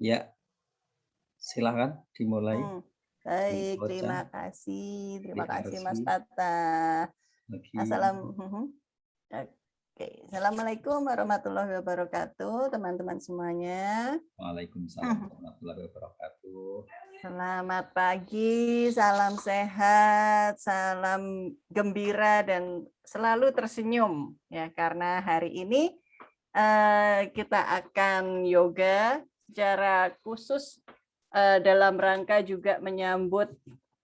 Ya, silahkan dimulai. Hmm, baik, Ibu Ocha, terima kasih DRC, Mas Fatah. lagi. Oke, Assalamualaikum warahmatullahi wabarakatuh, teman-teman semuanya. Waalaikumsalam warahmatullahi wabarakatuh. Selamat pagi, salam sehat, salam gembira dan selalu tersenyum ya karena hari ini kita akan yoga secara khusus dalam rangka juga menyambut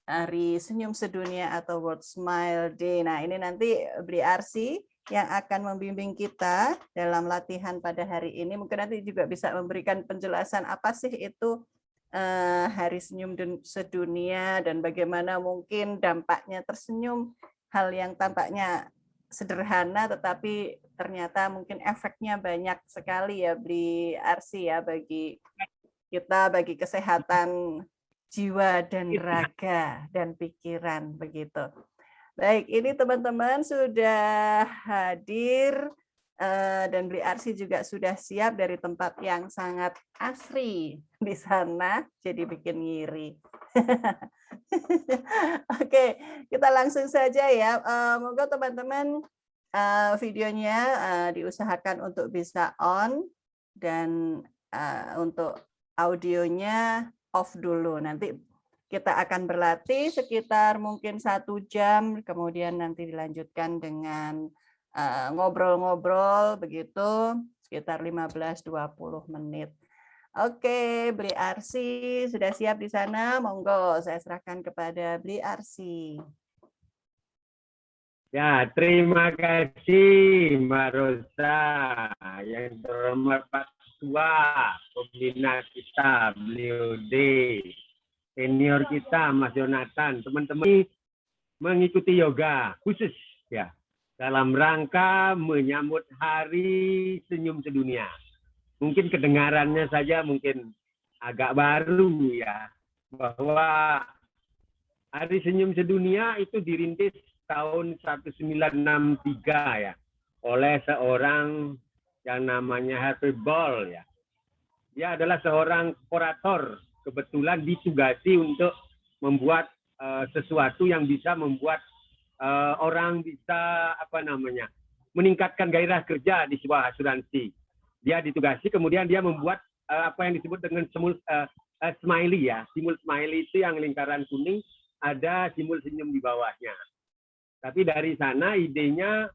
Hari Senyum Sedunia atau World Smile Day. Nah, ini nanti Bri Arsi yang akan membimbing kita dalam latihan pada hari ini. Mungkin nanti juga bisa memberikan penjelasan apa sih itu Hari Senyum Sedunia dan bagaimana mungkin dampaknya tersenyum, hal yang tampaknya sederhana tetapi ternyata mungkin efeknya banyak sekali ya Bri Arsi ya bagi kita, bagi kesehatan jiwa dan raga dan pikiran begitu. Baik, ini teman-teman sudah hadir dan Bri Arsi juga sudah siap dari tempat yang sangat asri di sana, jadi bikin ngiri. Oke, kita langsung saja ya. Moga teman-teman videonya diusahakan untuk bisa on dan untuk audionya off dulu. Nanti kita akan berlatih sekitar mungkin 1 jam, kemudian nanti dilanjutkan dengan ngobrol-ngobrol begitu sekitar 15-20 menit. Oke, Bri Arsi sudah siap di sana? Monggo, saya serahkan kepada Bri Arsi. Ya, terima kasih Mbak Rosa. Yang terhormat Pak Ketua, pembina kita, beliau D, senior kita Mas Jonathan, teman-teman mengikuti yoga khusus ya dalam rangka menyambut Hari Senyum Sedunia. Mungkin kedengarannya saja mungkin agak baru ya, bahwa Hari Senyum Sedunia itu dirintis tahun 1963 ya oleh seorang yang namanya Harvey Ball ya. Dia adalah seorang orator, kebetulan ditugasi untuk membuat sesuatu yang bisa membuat orang bisa meningkatkan gairah kerja di sebuah asuransi. Dia ditugasi, kemudian dia membuat apa yang disebut dengan smiley ya. Simbol smiley itu yang lingkaran kuning, ada simbol senyum di bawahnya. Tapi dari sana idenya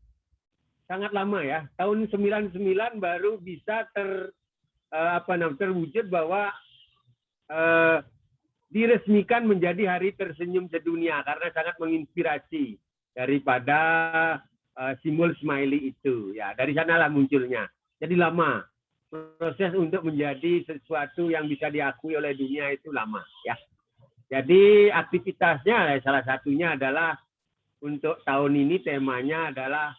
sangat lama ya. Tahun 99 baru bisa terwujud bahwa diresmikan menjadi Hari Tersenyum Sedunia karena sangat menginspirasi daripada simbol smiley itu. Ya, dari sanalah munculnya. Jadi lama. Proses untuk menjadi sesuatu yang bisa diakui oleh dunia itu lama ya. Jadi aktivitasnya salah satunya adalah untuk tahun ini temanya adalah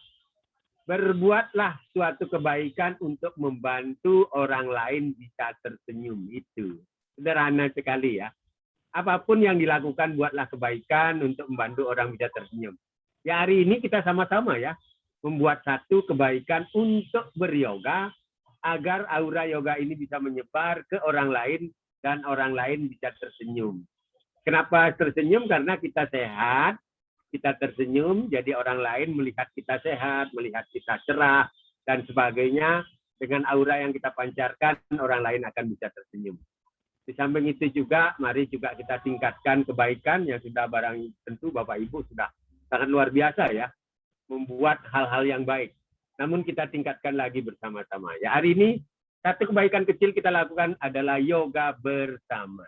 berbuatlah suatu kebaikan untuk membantu orang lain bisa tersenyum. Itu sederhana sekali ya. Apapun yang dilakukan buatlah kebaikan untuk membantu orang bisa tersenyum. Ya, hari ini kita sama-sama ya membuat satu kebaikan untuk beryoga agar aura yoga ini bisa menyebar ke orang lain dan orang lain bisa tersenyum. Kenapa tersenyum? Karena kita sehat, kita tersenyum, jadi orang lain melihat kita sehat, melihat kita cerah, dan sebagainya. Dengan aura yang kita pancarkan, orang lain akan bisa tersenyum. Di samping itu juga, mari juga kita tingkatkan kebaikan yang sudah barang tentu Bapak Ibu sudah sangat luar biasa ya, membuat hal-hal yang baik. Namun kita tingkatkan lagi bersama-sama. Ya, hari ini satu kebaikan kecil kita lakukan adalah yoga bersama.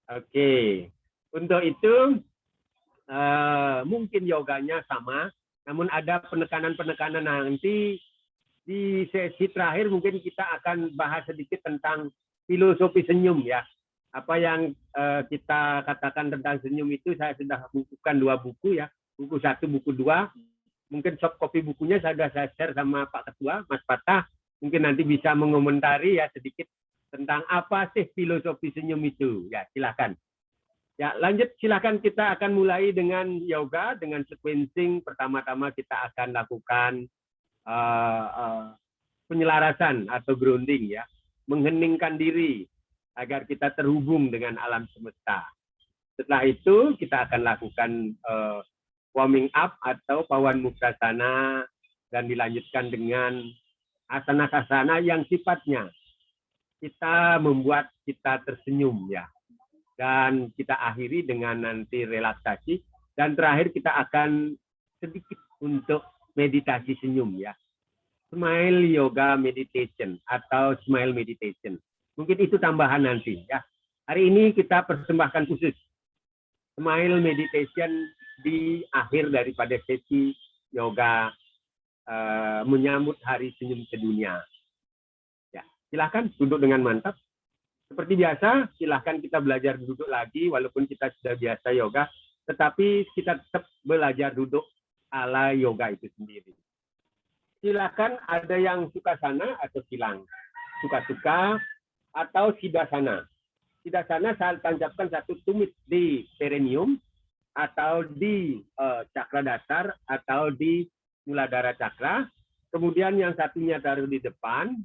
Oke, untuk itu mungkin yoganya sama, namun ada penekanan-penekanan nanti di sesi terakhir mungkin kita akan bahas sedikit tentang filosofi senyum ya. Apa yang kita katakan tentang senyum itu saya sudah bukukan 2 buku ya, buku 1, buku 2. Mungkin soft copy bukunya sudah saya share sama Pak Ketua, Mas Fatah. Mungkin nanti bisa mengomentari ya sedikit tentang apa sih filosofi senyum itu. Ya, silakan. Ya, lanjut silakan, kita akan mulai dengan yoga, dengan sequencing. Pertama-tama kita akan lakukan penyelarasan atau grounding ya, mengheningkan diri. agar kita terhubung dengan alam semesta. Setelah itu kita akan lakukan warming up atau pawan mukrasana dan dilanjutkan dengan asana-asana yang sifatnya kita membuat kita tersenyum ya. Dan kita akhiri dengan nanti relaksasi dan terakhir kita akan sedikit untuk meditasi senyum ya. Smile yoga meditation atau smile meditation. Mungkin itu tambahan nanti ya. Hari ini kita persembahkan khusus smile meditation di akhir daripada sesi yoga menyambut Hari Senyum Sedunia. Ya, silakan duduk dengan mantap. Seperti biasa, silahkan kita belajar duduk lagi, walaupun kita sudah biasa yoga, tetapi kita tetap belajar duduk ala yoga itu sendiri. Silakan ada yang Sukhasana atau silang, suka-suka atau Siddhasana. Siddhasana saya tancapkan satu tumit di perineum atau di cakra dasar atau di muladhara cakra. Kemudian yang satunya taruh di depan.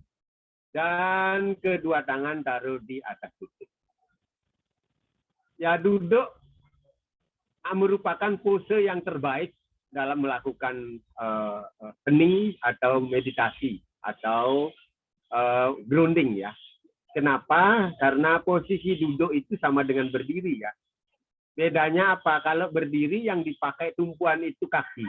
Dan kedua tangan taruh di atas lutut. Ya, duduk merupakan pose yang terbaik dalam melakukan hening atau meditasi atau grounding ya. Kenapa? Karena posisi duduk itu sama dengan berdiri ya. Bedanya apa? Kalau berdiri yang dipakai tumpuan itu kaki.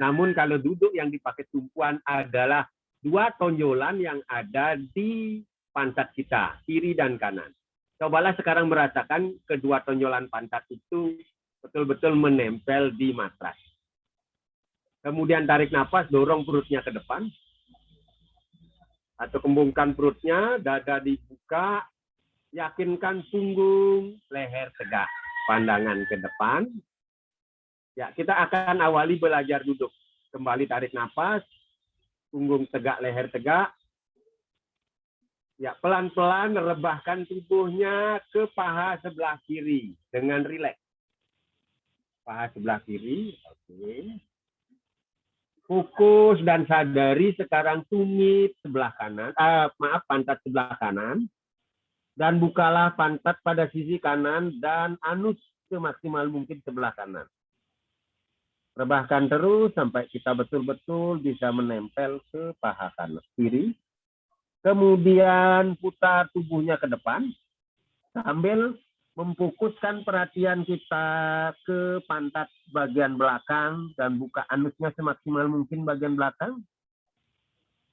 Namun kalau duduk yang dipakai tumpuan adalah dua tonjolan yang ada di pantat kita, kiri dan kanan. Cobalah sekarang merasakan kedua tonjolan pantat itu betul-betul menempel di matras. Kemudian tarik nafas, dorong perutnya ke depan. Atau kembungkan perutnya, dada dibuka, yakinkan punggung, leher tegak, pandangan ke depan. Ya, kita akan awali belajar duduk. Kembali tarik nafas. Punggung tegak, leher tegak. Ya, pelan-pelan rebahkan tubuhnya ke paha sebelah kiri dengan rileks. Paha sebelah kiri, oke. Fokus dan sadari sekarang tumit sebelah kanan, pantat sebelah kanan. Dan bukalah pantat pada sisi kanan dan anus semaksimal mungkin sebelah kanan. Rebahkan terus sampai kita betul-betul bisa menempel ke paha kanan kiri. Kemudian putar tubuhnya ke depan sambil memfokuskan perhatian kita ke pantat bagian belakang dan buka anusnya semaksimal mungkin bagian belakang.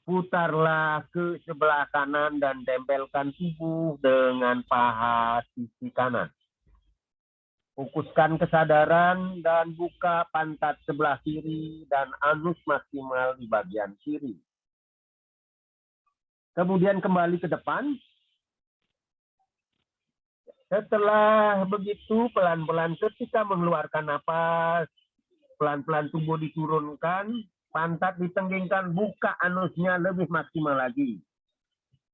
Putarlah ke sebelah kanan dan tempelkan tubuh dengan paha sisi kanan. Fokuskan kesadaran dan buka pantat sebelah kiri dan anus maksimal di bagian kiri. Kemudian kembali ke depan. Setelah begitu, pelan-pelan ketika mengeluarkan napas, pelan-pelan tubuh diturunkan, pantat ditenggingkan, buka anusnya lebih maksimal lagi.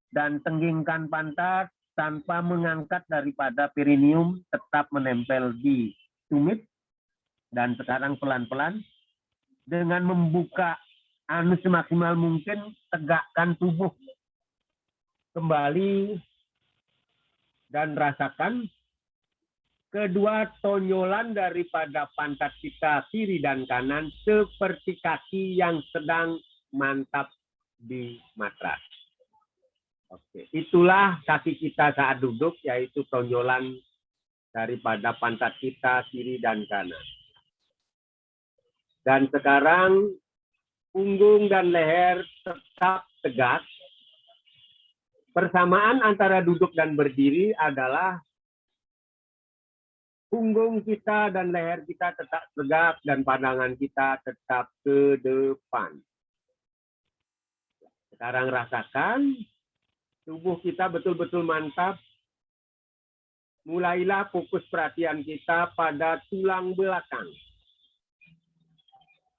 Dan tenggingkan pantat tanpa mengangkat daripada perineum, tetap menempel di tumit. Dan sekarang pelan-pelan, dengan membuka anus semaksimal mungkin, tegakkan tubuh kembali dan rasakan kedua tonjolan daripada pantat kita kiri dan kanan seperti kaki yang sedang mantap di matras. Oke, itulah kaki kita saat duduk, yaitu tonjolan daripada pantat kita kiri dan kanan. Dan sekarang punggung dan leher tetap tegak. Persamaan antara duduk dan berdiri adalah punggung kita dan leher kita tetap tegak dan pandangan kita tetap ke depan. Sekarang rasakan tubuh kita betul-betul mantap. Mulailah fokus perhatian kita pada tulang belakang.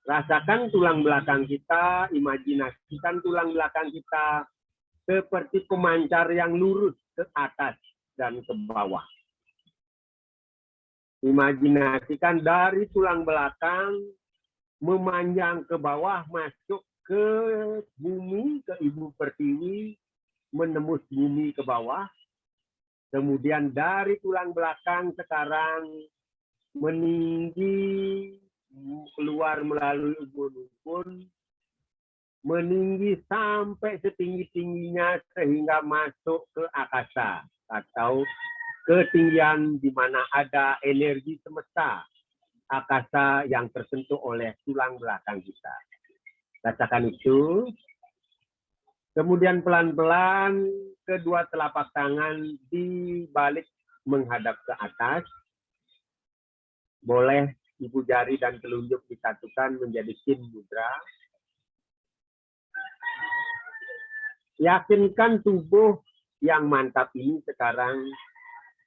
Rasakan tulang belakang kita, imajinasikan tulang belakang kita seperti pemancar yang lurus ke atas dan ke bawah. Imajinasikan dari tulang belakang memanjang ke bawah, masuk ke bumi, ke ibu pertiwi, menembus bumi ke bawah, Kemudian dari tulang belakang sekarang meninggi, keluar melalui ubun-ubun, meninggi sampai setinggi-tingginya sehingga masuk ke akasa atau ketinggian di mana ada energi semesta, akasa yang tersentuh oleh tulang belakang kita. Rasakan itu. Kemudian pelan-pelan kedua telapak tangan dibalik menghadap ke atas. Boleh ibu jari dan telunjuk disatukan menjadi Chin Mudra. Yakinkan tubuh yang mantap ini sekarang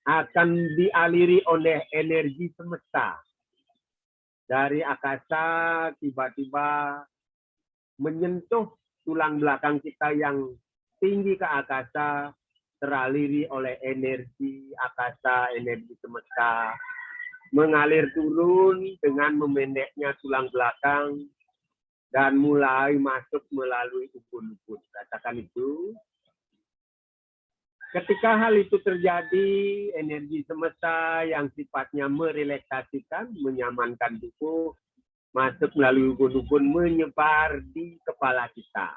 akan dialiri oleh energi semesta. Dari akasa tiba-tiba menyentuh tulang belakang kita yang tinggi ke akasa, teraliri oleh energi akasa, energi semesta, mengalir turun dengan memendeknya tulang belakang, dan mulai masuk melalui ubun-ubun. Rasakan itu. Ketika hal itu terjadi, energi semesta yang sifatnya merelaksasikan, menyamankan tubuh, masuk melalui ubun-ubun, menyebar di kepala kita.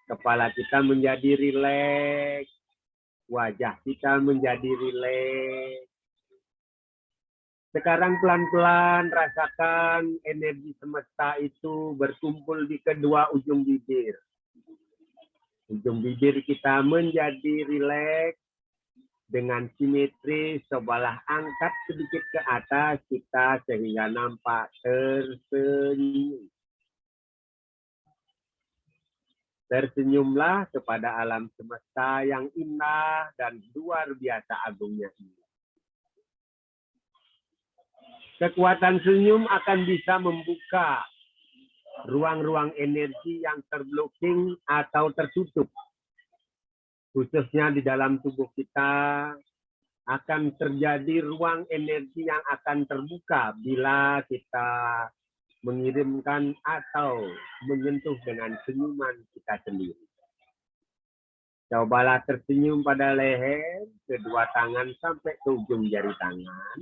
Kepala kita menjadi rileks, wajah kita menjadi rileks. Sekarang pelan-pelan rasakan energi semesta itu berkumpul di kedua ujung bibir. Ujung bibir kita menjadi rileks dengan simetris. Cobalah angkat sedikit ke atas kita sehingga nampak tersenyum. Tersenyumlah kepada alam semesta yang indah dan luar biasa agungnya ini. Kekuatan senyum akan bisa membuka ruang-ruang energi yang terblocking atau tertutup. Khususnya di dalam tubuh kita akan terjadi ruang energi yang akan terbuka bila kita mengirimkan atau menyentuh dengan senyuman kita sendiri. Cobalah tersenyum pada leher, kedua tangan sampai ke ujung jari tangan.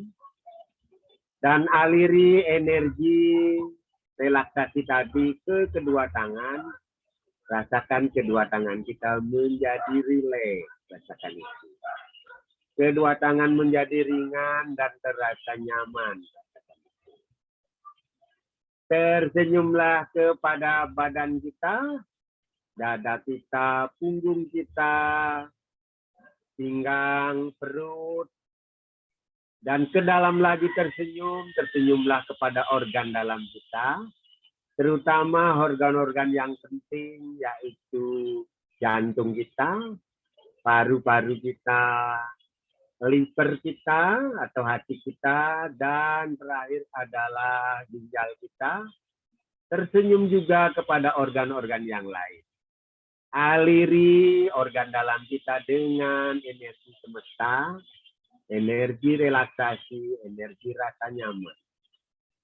Dan aliri energi relaksasi tadi ke kedua tangan. Rasakan kedua tangan kita menjadi rileks. Rasakan itu. Kedua tangan menjadi ringan dan terasa nyaman. Tersenyumlah kepada badan kita, dada kita, punggung kita, pinggang, perut, dan ke dalam lagi tersenyum. Tersenyumlah kepada organ dalam kita, terutama organ-organ yang penting, yaitu jantung kita, paru-paru kita, liver kita atau hati kita, dan terakhir adalah ginjal kita. Tersenyum juga kepada organ-organ yang lain. Aliri organ dalam kita dengan energi semesta, energi relaksasi, energi rasa nyaman.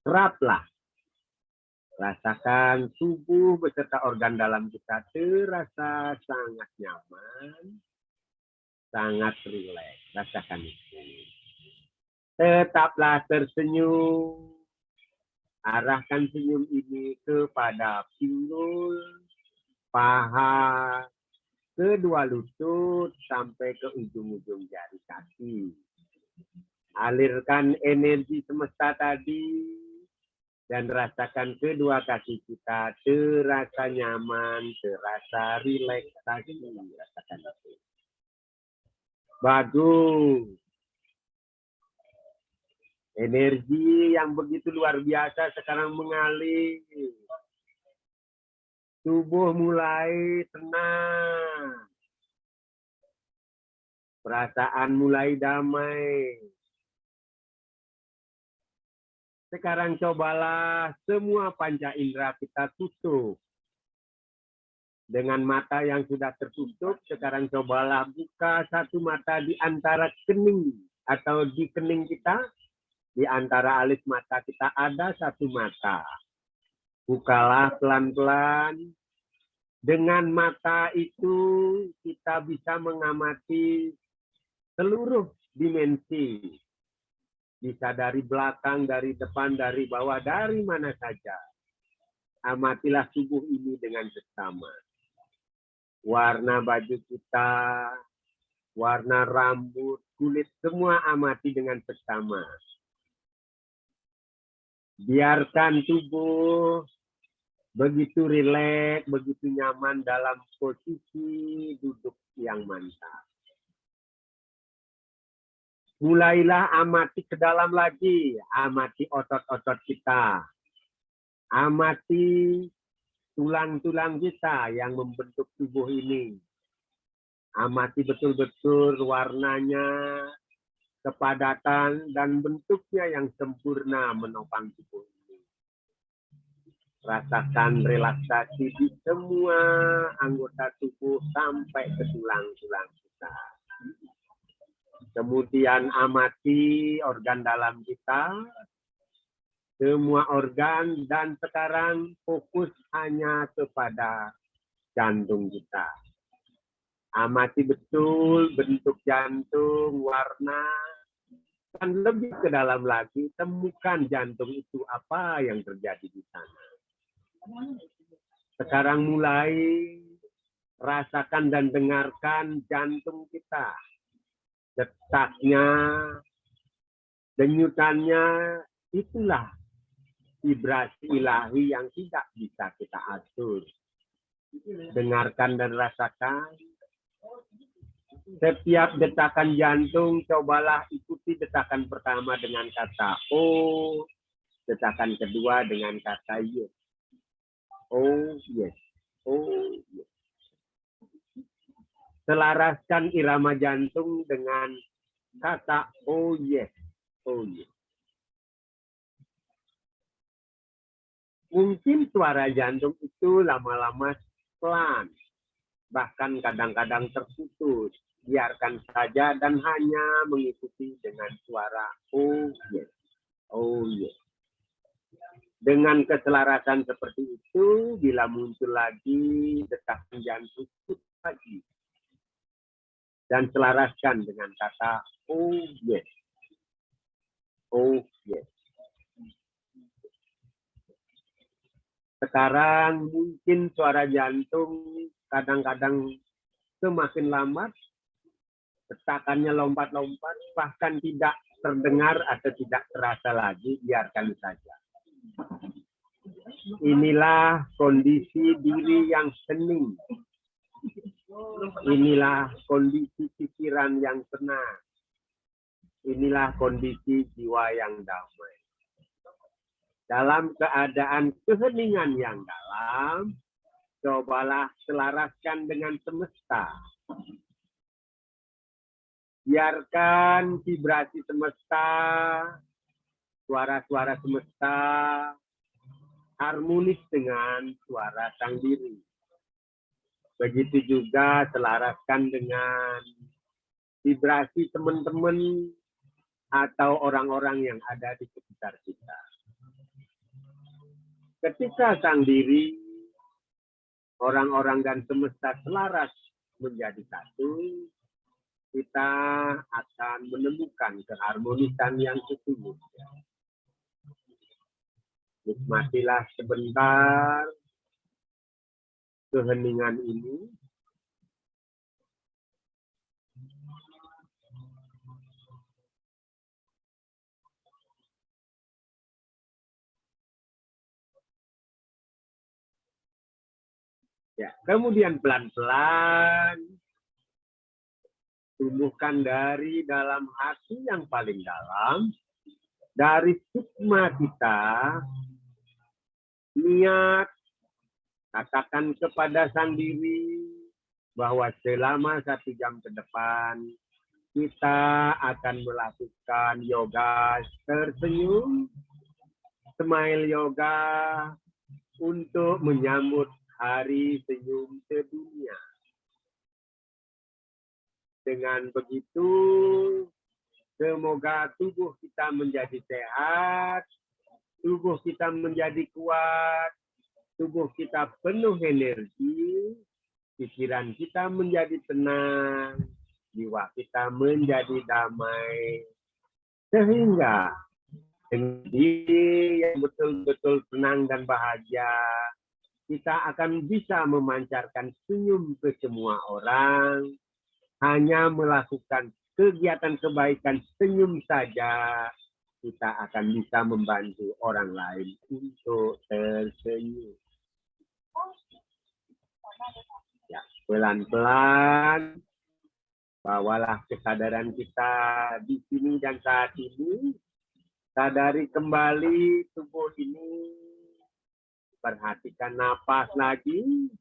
Seraplah. Rasakan tubuh beserta organ dalam kita terasa sangat nyaman, sangat rileks. Rasakan itu. Tetaplah tersenyum. Arahkan senyum ini kepada pinggul, paha, kedua lutut, sampai ke ujung-ujung jari kaki. Alirkan energi semesta tadi dan rasakan kedua kaki kita terasa nyaman, terasa relaksasi. Rasakan itu. Bagus. Energi yang begitu luar biasa sekarang mengalir. Tubuh mulai tenang. Perasaan mulai damai. Sekarang cobalah semua panca indera kita tutup. Dengan mata yang sudah tertutup, sekarang cobalah buka satu mata di antara kening atau di kening kita, di antara alis mata kita ada satu mata. Bukalah pelan-pelan. Dengan mata itu kita bisa mengamati seluruh dimensi. Bisa dari belakang, dari depan, dari bawah, dari mana saja. Amatilah tubuh ini dengan seksama. Warna baju kita, warna rambut, kulit, semua amati dengan seksama. Biarkan tubuh begitu rileks, begitu nyaman dalam posisi duduk yang mantap. Mulailah amati ke dalam lagi, amati otot-otot kita, amati tulang-tulang kita yang membentuk tubuh ini. Amati betul-betul warnanya, kepadatan, dan bentuknya yang sempurna menopang tubuh ini. Rasakan relaksasi di semua anggota tubuh sampai ke tulang-tulang kita. Kemudian amati organ dalam kita, semua organ, dan sekarang fokus hanya kepada jantung kita. Amati betul bentuk jantung, warna, dan lebih ke dalam lagi, temukan jantung itu apa yang terjadi di sana. Sekarang mulai rasakan dan dengarkan jantung kita. Detaknya, denyutannya, itulah vibrasi ilahi yang tidak bisa kita atur. Dengarkan dan rasakan. Setiap detakan jantung, cobalah ikuti detakan pertama dengan kata O, detakan kedua dengan kata yes. Oh yes, oh yes. Selaraskan irama jantung dengan kata oh yes, oh yes. Mungkin suara jantung itu lama-lama pelan, bahkan kadang-kadang terputus. Biarkan saja dan hanya mengikuti dengan suara oh yes, oh yes. Dengan keselarasan seperti itu, bila muncul lagi detakan jantung lagi. Dan selaraskan dengan kata oh yes, oh yes. Sekarang mungkin suara jantung kadang-kadang semakin lambat, detakannya lompat-lompat, bahkan tidak terdengar atau tidak terasa lagi, biarkan saja. Inilah kondisi diri yang hening. Inilah kondisi pikiran yang tenang. Inilah kondisi jiwa yang damai. Dalam keadaan keheningan yang dalam, cobalah selaraskan dengan semesta. Biarkan vibrasi semesta, suara-suara semesta, harmonis dengan suara sang diri. Begitu juga selaraskan dengan vibrasi teman-teman atau orang-orang yang ada di sekitar kita. Ketika sang diri, orang-orang dan semesta selaras menjadi satu, kita akan menemukan keharmonisan yang sesungguhnya. Nikmatilah sebentar keheningan ini. Ya, kemudian pelan-pelan tumbuhkan dari dalam hati yang paling dalam, dari sukma kita, niat, katakan kepada sang diri bahwa selama 1 jam ke depan kita akan melakukan yoga tersenyum, smile yoga untuk menyambut Hari Senyum Sedunia. Dengan begitu, semoga tubuh kita menjadi sehat, tubuh kita menjadi kuat, tubuh kita penuh energi, pikiran kita menjadi tenang, jiwa kita menjadi damai, sehingga dengan diri yang betul-betul tenang dan bahagia, kita akan bisa memancarkan senyum ke semua orang. Hanya melakukan kegiatan kebaikan senyum saja, kita akan bisa membantu orang lain untuk tersenyum. Ya, pelan-pelan bawalah kesadaran kita di sini dan saat ini. Sadari kembali tubuh ini. Perhatikan napas lagi.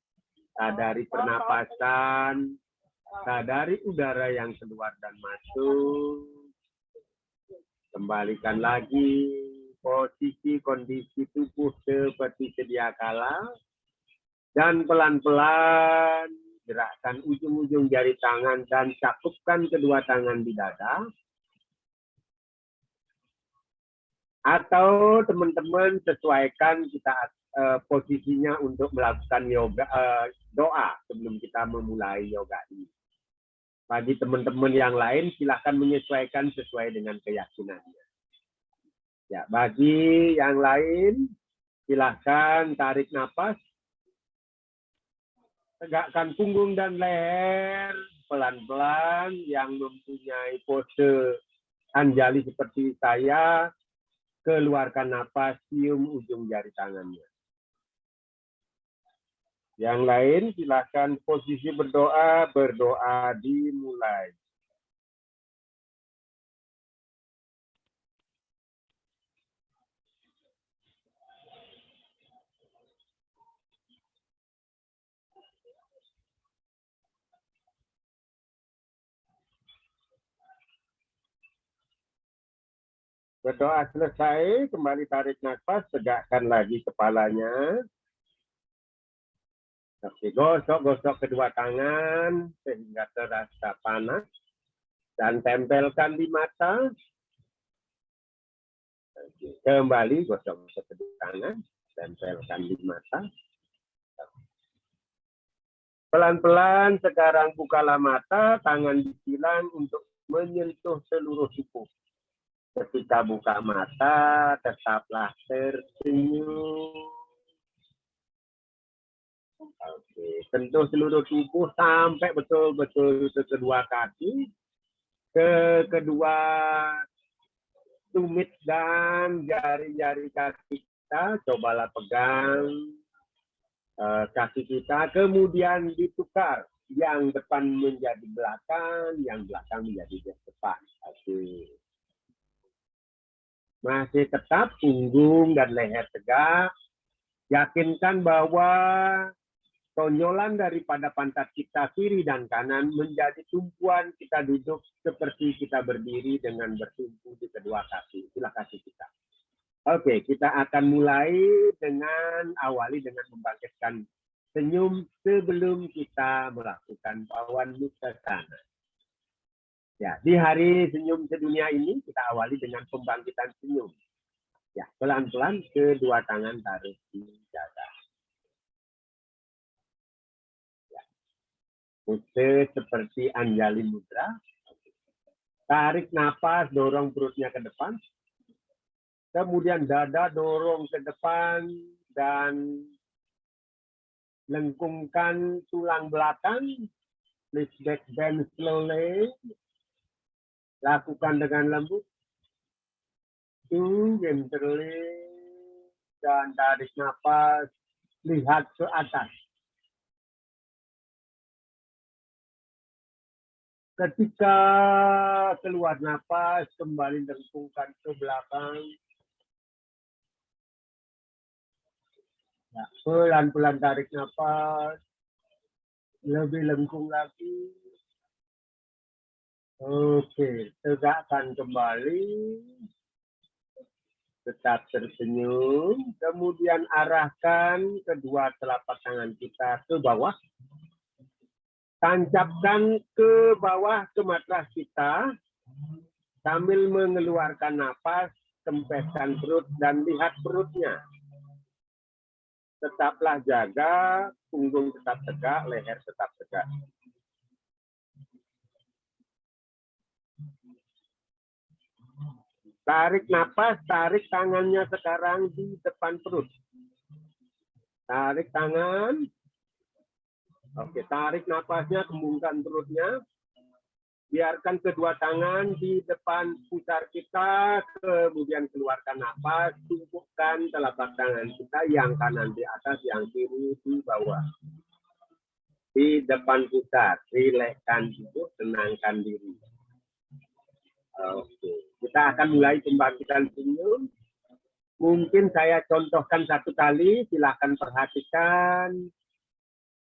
Sadari pernapasan. Sadari udara yang keluar dan masuk. Kembalikan lagi posisi kondisi tubuh seperti sedia kala. Dan pelan-pelan gerakkan ujung-ujung jari tangan dan cakupkan kedua tangan di dada. Atau teman-teman sesuaikan kita posisinya untuk melakukan yoga doa sebelum kita memulai yoga ini. Bagi teman-teman yang lain, silahkan menyesuaikan sesuai dengan keyakinannya. Ya, bagi yang lain, silahkan tarik nafas, tegakkan punggung dan leher pelan-pelan. Yang mempunyai pose Anjali seperti saya, keluarkan nafas, cium ujung jari tangannya. Yang lain silakan posisi berdoa dimulai. Berdoa selesai, kembali tarik nafas, tegakkan lagi kepalanya. Oke, gosok-gosok kedua tangan sehingga terasa panas dan tempelkan di mata. Oke, kembali gosok-gosok kedua tangan, tempelkan di mata. Pelan-pelan sekarang bukalah mata, tangan disilang untuk menyentuh seluruh tubuh. Ketika buka mata, tetaplah tersenyum. Oke, sentuh seluruh tubuh sampai betul-betul ke kedua kaki, ke kedua tumit dan jari-jari kaki kita. Cobalah pegang kaki kita, kemudian ditukar. Yang depan menjadi belakang, yang belakang menjadi depan. Oke. Masih tetap punggung dan leher tegak. Yakinkan bahwa tonjolan daripada pantat kita kiri dan kanan menjadi tumpuan kita duduk seperti kita berdiri dengan bertumpu di kedua kaki. Itulah kaki kita. Oke, kita akan mulai dengan awali dengan membangkitkan senyum sebelum kita melakukan pawan muktasana. Ya, di hari senyum sedunia ini kita awali dengan pembangkitan senyum. Ya, pelan-pelan kedua tangan taruh di dada. Pose seperti Anjali Mudra. Tarik nafas, dorong perutnya ke depan. Kemudian dada dorong ke depan dan lengkungkan tulang belakang. Please back bend slowly. Lakukan dengan lembut. Gently. Dan tarik nafas. Lihat ke atas. Ketika keluar nafas, kembali lengkungkan ke belakang. Ya, pelan-pelan tarik nafas. Lebih lengkung lagi. Oke, tegakkan kembali. Tetap tersenyum. Kemudian arahkan kedua telapak tangan kita ke bawah. Tancapkan ke bawah ke matras kita sambil mengeluarkan nafas, kempeskan perut dan lihat perutnya. Tetaplah jaga, punggung tetap tegak, leher tetap tegak. Tarik napas, tarik tangannya sekarang di depan perut. Tarik tangan. Oke, tarik napasnya, kembungkan perutnya. Biarkan kedua tangan di depan pusar kita, kemudian keluarkan napas, tumpukan telapak tangan kita, yang kanan di atas, yang kiri di bawah. Di depan pusar, rilekskan duduk, tenangkan diri. Oke, kita akan mulai pembangkitan senyum. Mungkin saya contohkan satu kali, silakan perhatikan.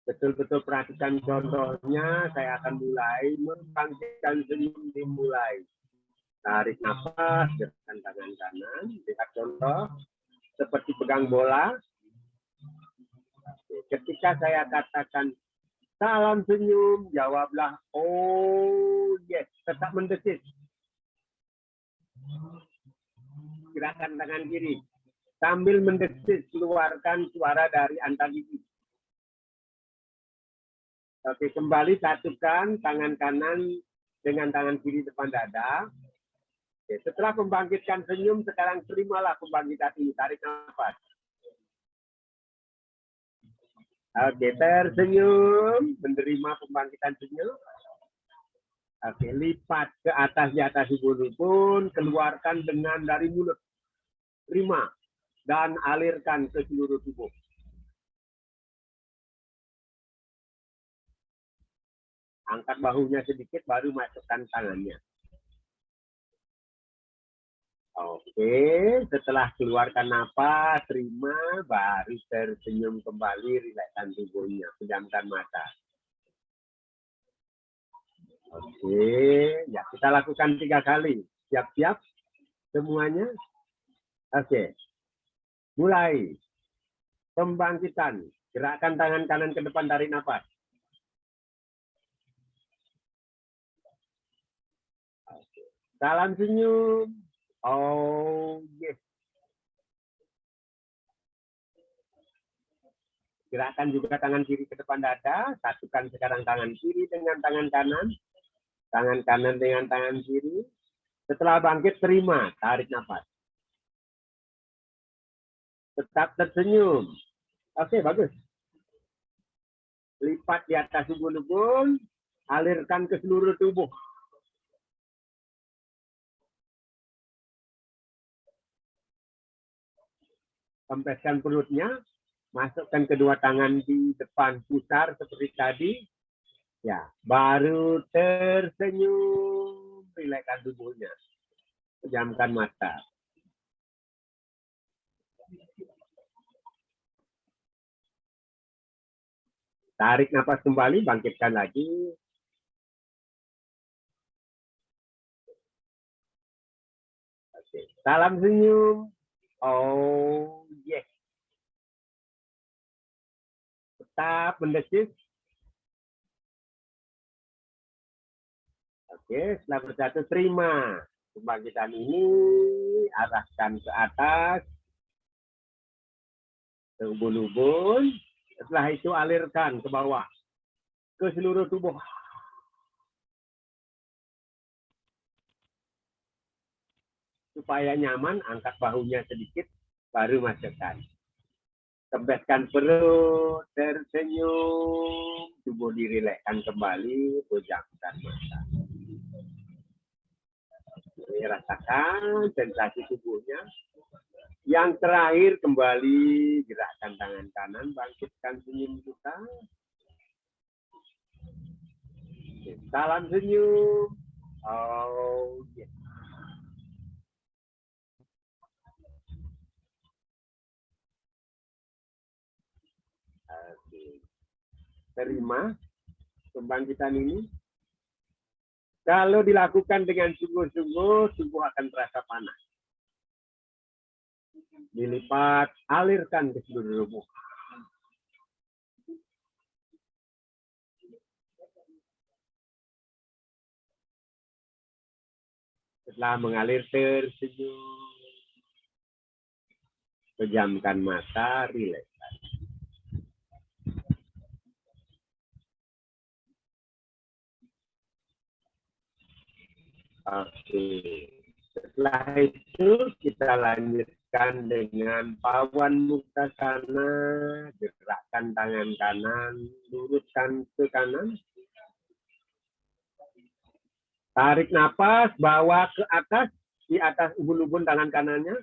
Betul-betul perhatikan contohnya, saya akan mulai membangkitkan senyum dimulai. Tarik nafas, gerakan tangan kanan, lihat contoh, seperti pegang bola. Ketika saya katakan, salam senyum, jawablah, oh yes, tetap mendesis. Gerakan tangan kiri, sambil mendesis, keluarkan suara dari antara gigi. Oke, kembali satukan tangan kanan dengan tangan kiri depan dada. Oke, setelah membangkitkan senyum, sekarang terimalah pembangkitan ini. Tarik nafas. Oke, tersenyum, menerima pembangkitan senyum. Oke, lipat ke atas di atas ubun-ubun, keluarkan dengan dari mulut. Terima dan alirkan ke seluruh tubuh. Angkat bahunya sedikit, baru masukkan tangannya. Oke, setelah keluarkan napas, terima, baru tersenyum kembali, rilekskan tubuhnya, pejamkan mata. Oke, ya kita lakukan 3 kali. Siap-siap semuanya? Oke, mulai. Pembangkitan, gerakan tangan kanan ke depan, tarik napas. Salam senyum. Oh, yes. Gerakan juga tangan kiri ke depan dada. Satukan sekarang tangan kiri dengan tangan kanan. Tangan kanan dengan tangan kiri. Setelah bangkit, terima. Tarik nafas. Tetap tersenyum. Oke, bagus. Lipat di atas ubun-ubun. Alirkan ke seluruh tubuh. Kempeskan perutnya, masukkan kedua tangan di depan pusar seperti tadi. Ya, baru tersenyum, rilekskan tubuhnya. Pejamkan mata. Tarik nafas kembali, bangkitkan lagi. Oke. Salam senyum. Oh, yes. Tetap mendesis. Oke, setelah bersatu, terima. Pembangkitan ini arahkan ke atas. Ke ubun-ubun. Setelah itu alirkan ke bawah. Ke seluruh tubuh. Supaya nyaman, angkat bahunya sedikit, baru masukkan. Kempeskan perut, tersenyum, tubuh dirilekkan kembali, pejamkan mata. Rasakan sensasi tubuhnya. Yang terakhir, kembali gerakkan tangan kanan, bangkitkan senyum kita. Salam senyum. Oh, yes. Terima pembangkitan ini. Kalau dilakukan dengan sungguh-sungguh, tubuh akan terasa panas. Dilipat, alirkan ke seluruh tubuh. Setelah mengalir, tersenyum. Pejamkan mata, rilekskan. Oke. Setelah itu kita lanjutkan dengan pawan muktasana, gerakkan tangan kanan, luruskan ke kanan. Tarik nafas, bawa ke atas, di atas ubun-ubun tangan kanannya.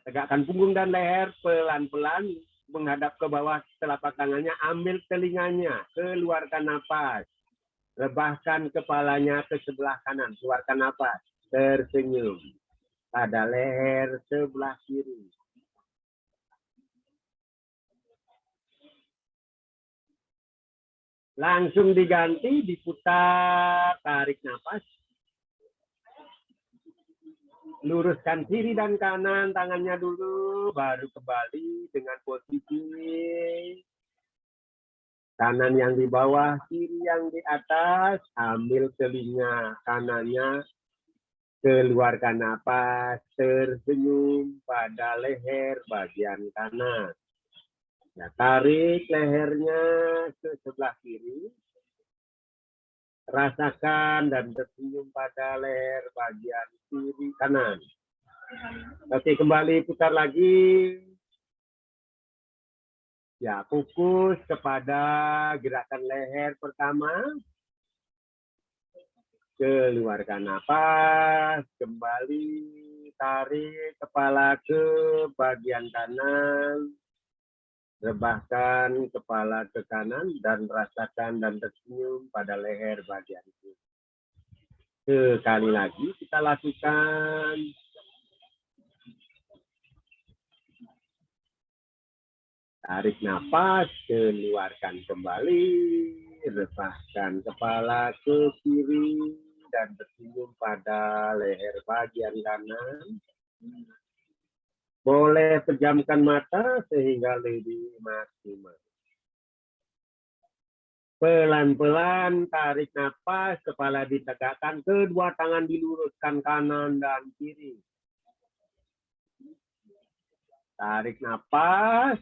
Tegakkan punggung dan leher pelan-pelan menghadap ke bawah telapak tangannya, ambil telinganya, keluarkan nafas. Rebahkan kepalanya ke sebelah kanan, keluarkan nafas, tersenyum pada leher sebelah kiri. Langsung diganti, diputar, tarik nafas. Luruskan kiri dan kanan, tangannya dulu, baru kembali dengan posisi kanan yang di bawah, kiri yang di atas, ambil telinga kanannya, keluarkan napas, tersenyum pada leher bagian kanan. Ya, tarik lehernya ke sebelah kiri, rasakan dan tersenyum pada leher bagian kiri kanan. Oke, kembali putar lagi. Ya, fokus kepada gerakan leher pertama. Keluarkan napas, kembali tarik kepala ke bagian kanan. Rebahkan kepala ke kanan dan rasakan dan tersenyum pada leher bagian kiri. Sekali lagi kita lakukan. Tarik nafas, keluarkan kembali, rebahkan kepala ke kiri dan tersenyum pada leher bagian kanan. Boleh pejamkan mata sehingga lebih maksimal. Pelan-pelan tarik nafas, kepala ditegakkan, kedua tangan diluruskan kanan dan kiri. Tarik nafas.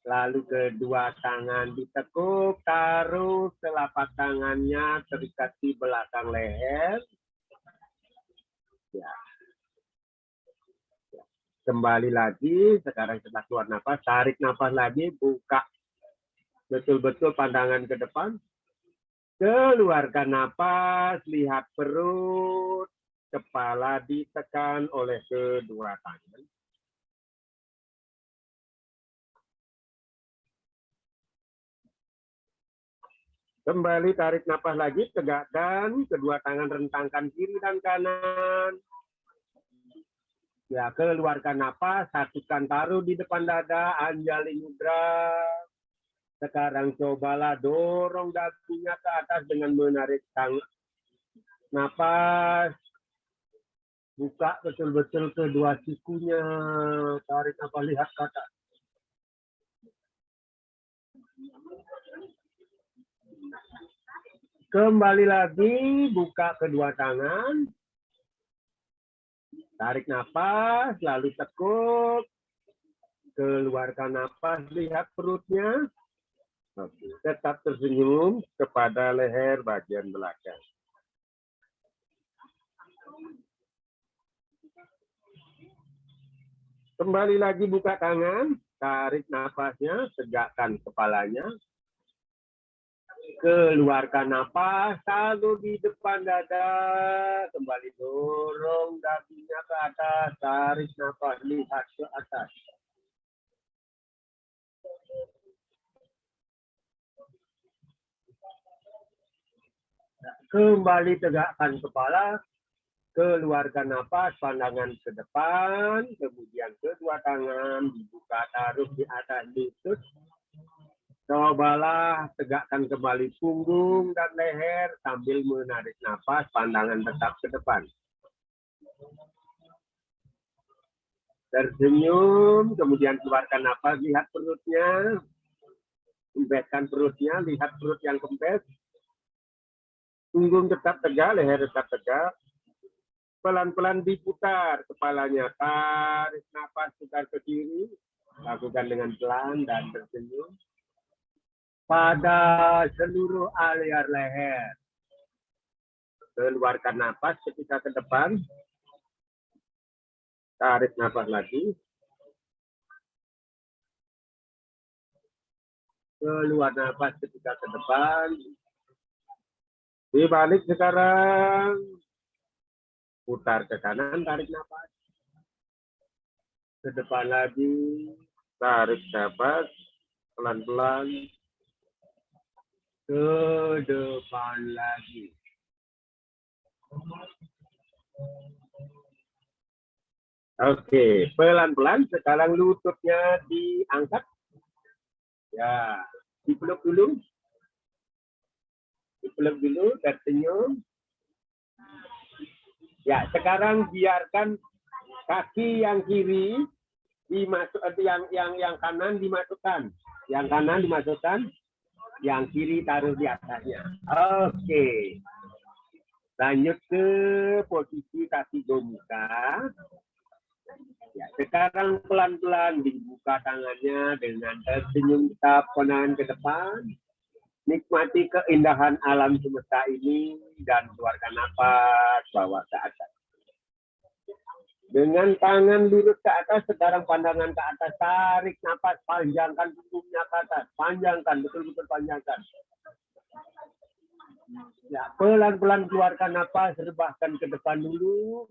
Lalu kedua tangan ditekuk, taruh telapak tangannya terikat di belakang leher. Ya. Kembali lagi, sekarang setelah keluar nafas, tarik nafas lagi, buka betul-betul pandangan ke depan. Keluarkan nafas, lihat perut, kepala ditekan oleh kedua tangan. Kembali tarik nafas lagi, tegakkan, kedua tangan rentangkan kiri dan kanan. Ya, keluarkan nafas, satukan taruh di depan dada, Anjali Mudra. Sekarang cobalah dorong dagunya ke atas dengan menarik tangan. Nafas. Buka betul-betul kedua sikunya. Tarik nafas, lihat ke atas. Kembali lagi, buka kedua tangan. Tarik nafas, lalu tekuk. Keluarkan nafas, lihat perutnya. Oke, tetap tersenyum kepada leher bagian belakang. Kembali lagi buka tangan, tarik nafasnya, tegakkan kepalanya. Keluarkan nafas, lalu di depan dada, kembali dorong dagunya ke atas, tarik nafas, lihat ke atas. Kembali tegakkan kepala, keluarkan nafas, pandangan ke depan, kemudian kedua tangan dibuka, taruh di atas lutut. Cobalah tegakkan kembali punggung dan leher sambil menarik nafas, pandangan tetap ke depan. Tersenyum, kemudian keluarkan nafas, lihat perutnya. Kempeskan perutnya, lihat perut yang kempes. Punggung tetap tegak, leher tetap tegak. Pelan-pelan diputar kepalanya, tarik nafas, putar ke kiri. Lakukan dengan pelan dan tersenyum. Pada seluruh area leher. Keluarkan napas ketika ke depan. Tarik napas lagi. Keluar napas ketika ke depan. Dibalik sekarang. Putar ke kanan, tarik napas. Ke depan lagi. Tarik napas. Pelan-pelan. Ke depan lagi. Oke, pelan-pelan. Sekarang lututnya diangkat. Ya, dipeluk dulu. Dipeluk dulu, tersenyum. Ya, sekarang biarkan kaki yang kiri dimasuk, yang kanan dimasukkan. Yang kanan dimasukkan, yang kiri taruh di atasnya. Oke. Lanjut ke posisi kaki gomuka. Ya, sekarang pelan-pelan dibuka tangannya dengan tersenyum tetap pandangan ke depan. Nikmati keindahan alam semesta ini dan keluarkan napas bawa ke atas. Dengan tangan lurus ke atas, sekarang pandangan ke atas, tarik napas, panjangkan punggungnya ke atas, panjangkan, betul-betul panjangkan. Ya, pelan-pelan keluarkan napas, rebahkan ke depan dulu.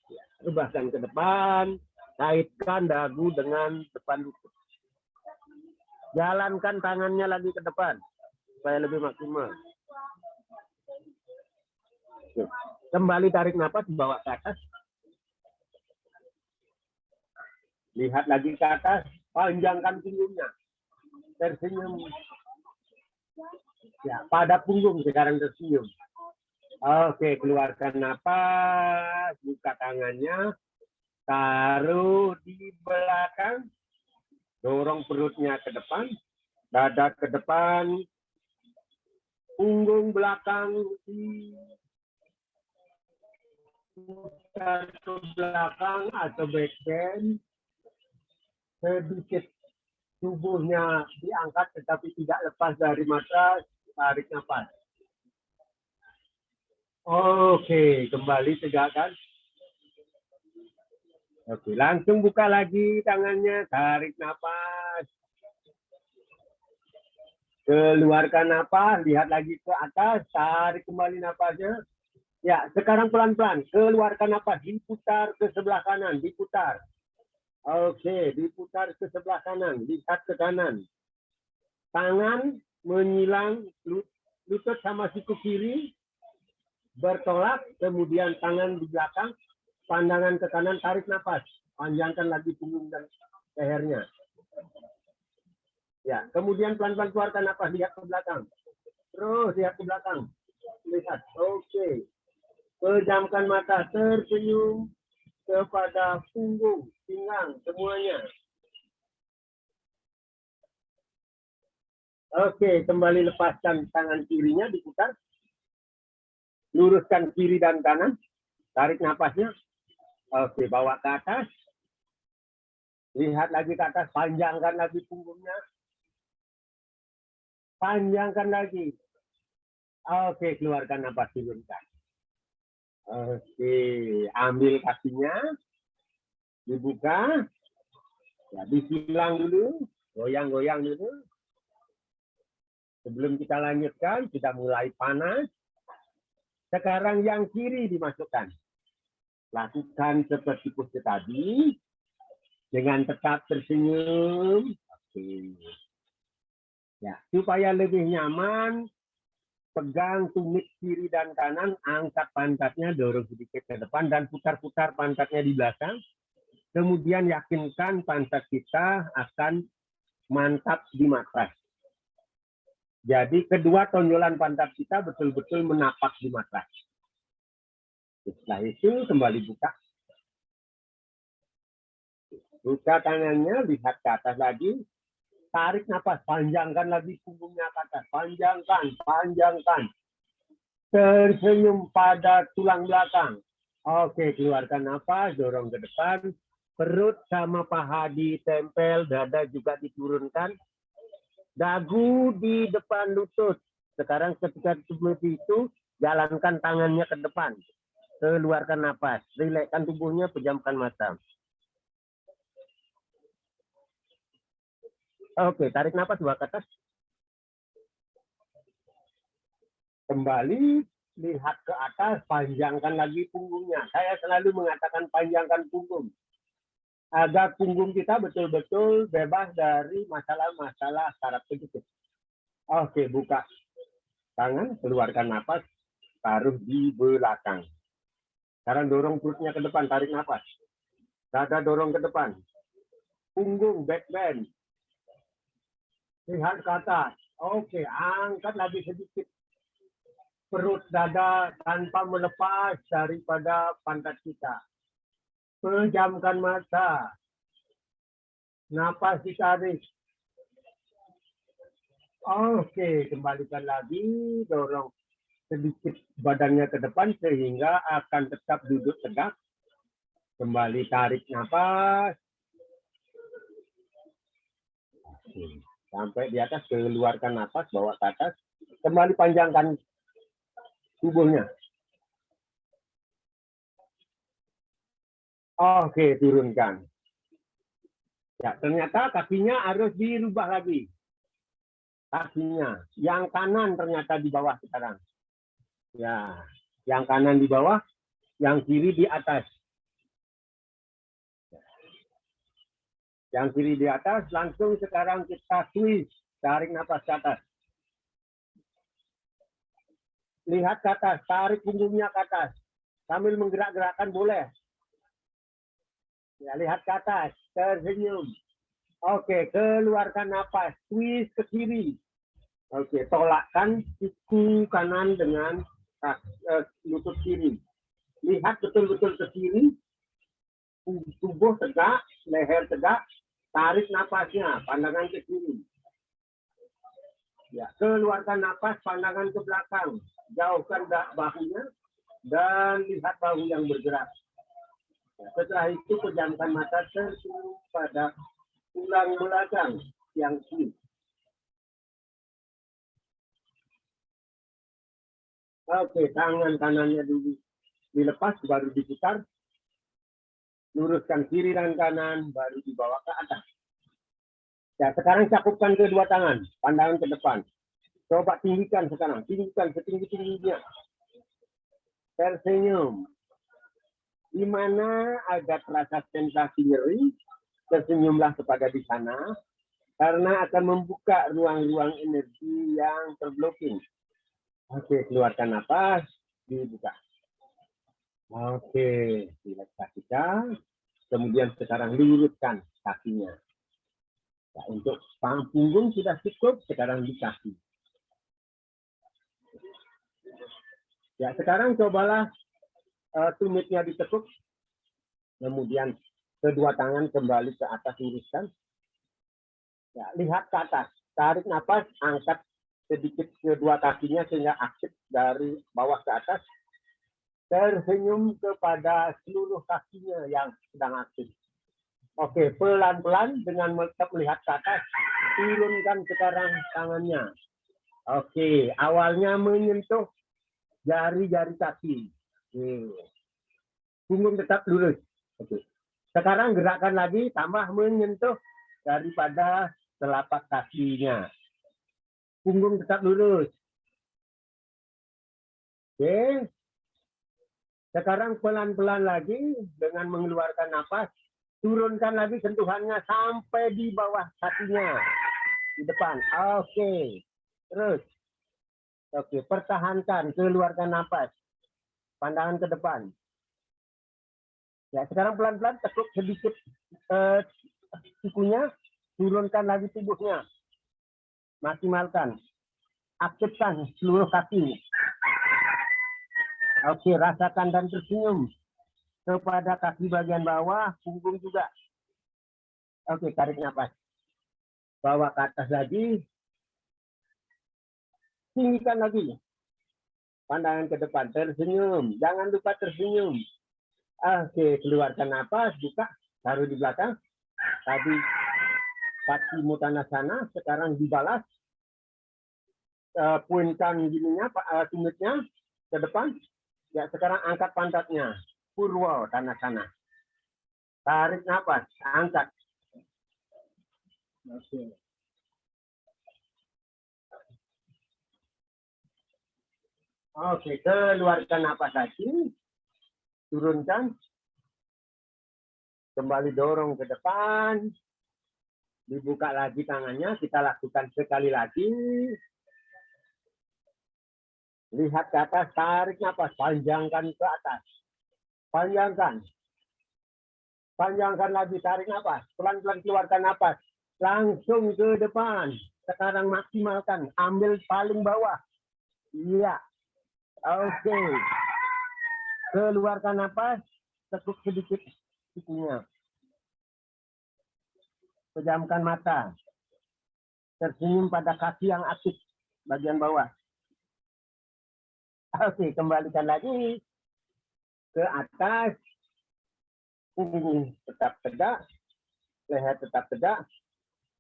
Ya, rebahkan ke depan, kaitkan dagu dengan depan lutut. Jalankan tangannya lagi ke depan, supaya lebih maksimal. Oke. Kembali tarik napas, bawa ke atas. Lihat lagi ke atas, panjangkan punggungnya. Tersenyum. Ya, pada punggung sekarang tersenyum. Oke, keluarkan napas, buka tangannya, taruh di belakang, dorong perutnya ke depan, dada ke depan, punggung belakang putar ke belakang atau back bend, sedikit tubuhnya diangkat tetapi tidak lepas dari matras, tarik nafas. Oke, kembali tegakkan. Oke, langsung buka lagi tangannya, tarik nafas. Keluarkan nafas, lihat lagi ke atas, tarik kembali nafasnya. Ya, sekarang pelan-pelan, keluarkan nafas, diputar ke sebelah kanan, diputar. Oke, diputar ke sebelah kanan, lihat ke kanan. Tangan menyilang lutut sama siku kiri, bertolak, kemudian tangan di belakang, pandangan ke kanan, tarik nafas. Panjangkan lagi punggung dan lehernya. Ya, kemudian pelan-pelan keluarkan nafas, lihat ke belakang. Terus lihat ke belakang. Lihat, oke. Pejamkan mata, tersenyum kepada punggung, pinggang, semuanya. Oke, kembali lepaskan tangan kirinya, diputar. Luruskan kiri dan kanan. Tarik nafasnya. Oke, bawa ke atas. Lihat lagi ke atas, panjangkan lagi punggungnya. Panjangkan lagi. Oke, keluarkan nafas, turunkan. Oke, ambil kakinya. Dibuka. Ya, disilang dulu. Goyang-goyang dulu. Sebelum kita lanjutkan, kita mulai panas. Sekarang yang kiri dimasukkan. Lakukan seperti pose tadi. Dengan tetap tersenyum. Oke. Ya, supaya lebih nyaman, pegang tumit kiri dan kanan, angkat pantatnya, dorong sedikit ke depan, dan putar-putar pantatnya di belakang. Kemudian yakinkan pantat kita akan mantap di matras. Jadi kedua tonjolan pantat kita betul-betul menapak di matras. Setelah itu kembali buka. Buka tangannya, lihat ke atas lagi. Tarik nafas, panjangkan lagi punggungnya ke atas. Panjangkan, panjangkan. Tersenyum pada tulang belakang. Oke, keluarkan nafas, dorong ke depan. Perut sama paha ditempel, dada juga diturunkan. Dagu di depan lutut. Sekarang ketika seperti itu, Jalankan tangannya ke depan. Keluarkan napas. Rilekskan tubuhnya, pejamkan mata. Oke, tarik napas 2 ke atas. Kembali, lihat ke atas, panjangkan lagi punggungnya. Saya selalu mengatakan panjangkan punggung. Agar punggung kita betul-betul bebas dari masalah-masalah saraf kejepit. Oke, buka tangan, keluarkan napas, taruh di belakang. Sekarang dorong perutnya ke depan, tarik napas. Dada dorong ke depan. Punggung back bend. Lihat ke atas. Oke, angkat lagi sedikit. Perut dada tanpa melepas daripada pantat kita. Pejamkan mata. Napas ditarik. Oke, kembalikan lagi. Dorong sedikit badannya ke depan sehingga akan tetap duduk tegak. Kembali tarik napas. Sampai di atas, keluarkan napas, bawa ke atas. Kembali panjangkan tubuhnya. Oke, turunkan. Ya, ternyata kakinya harus dirubah lagi. Kakinya. Yang kanan ternyata di bawah sekarang. Ya, yang kanan di bawah, yang kiri di atas. Yang kiri di atas, langsung sekarang kita twist. Tarik napas ke atas. Lihat ke atas, tarik punggungnya ke atas. Sambil menggerak-gerakkan boleh. Ya, lihat ke atas, tersenyum. Oke, keluarkan napas, twist ke kiri. Oke, tolakkan siku kanan dengan lutut kiri. Lihat betul-betul ke kiri. Tubuh tegak, leher tegak. Tarik napasnya, pandangan ke kiri. Ya, keluarkan napas, pandangan ke belakang. Jauhkan bahunya dan lihat bahu yang bergerak. Setelah itu pejamkan mata, tersenyum pada tulang belakang yang kiri. Oke, tangan kanannya dulu dilepas, baru diputar. Luruskan kiri dan kanan, baru dibawa ke atas. Ya, sekarang cakupkan kedua tangan, pandangan ke depan. Coba tinggikan sekarang, tinggikan setinggi-tingginya. Tersenyum. Di mana ada rasa sensasi nyeri, tersenyumlah kepada di sana, karena akan membuka ruang-ruang energi yang terblocking. Oke, keluarkan napas, dibuka. Oke, relaksasikan. Kemudian sekarang luruskan kakinya. Ya, untuk punggung sudah cukup, sekarang di kaki. Ya, sekarang cobalah tumitnya ditekuk. Kemudian kedua tangan kembali ke atas, luruskan. Ya, lihat ke atas, tarik napas, angkat sedikit kedua kakinya sehingga aktif dari bawah ke atas. Tersenyum kepada seluruh kakinya yang sedang aktif. Oke, pelan-pelan dengan tetap melihat ke atas, turunkan sekarang tangannya. Oke, awalnya menyentuh jari-jari kaki. Punggung tetap lurus. Oke. Sekarang gerakkan lagi, tambah menyentuh daripada telapak kakinya. Punggung tetap lurus. Oke. Sekarang pelan-pelan lagi dengan mengeluarkan napas. Turunkan lagi sentuhannya sampai di bawah kakinya. Di depan. Oke. Terus. Oke, pertahankan. Keluarkan napas. Pandangan ke depan. Ya, sekarang pelan-pelan tekuk sedikit sikunya. Turunkan lagi tubuhnya. Maksimalkan. Aktifkan seluruh kaki. Oke, rasakan dan tersenyum kepada kaki bagian bawah, punggung juga. Oke, tarik nafas. Bawa ke atas lagi. Tinggikan lagi. Pandangan ke depan, tersenyum. Jangan lupa tersenyum. Oke, keluarkan nafas, buka, taruh di belakang. Tadi kaki mutanasana, sekarang dibalas. Puinkan gininya, tumitnya. ke depan. Ya, sekarang angkat pantatnya. Purwo, Tanasana. Tarik nafas, angkat. Oke. Oke, keluarkan nafas lagi. Turunkan. Kembali dorong ke depan. Dibuka lagi tangannya. Kita lakukan sekali lagi. Lihat ke atas, tarik nafas, panjangkan ke atas. Panjangkan. Panjangkan lagi, tarik nafas. Pelan-pelan keluarkan nafas. Langsung ke depan. Sekarang maksimalkan. Ambil paling bawah. Iya. Oke. Keluarkan nafas. Tekuk sedikit sikunya. Pejamkan mata. Tersenyum pada kaki yang aktif. Bagian bawah. Oke, kembalikan lagi ke atas. Punggung tetap tegak, leher tetap tegak.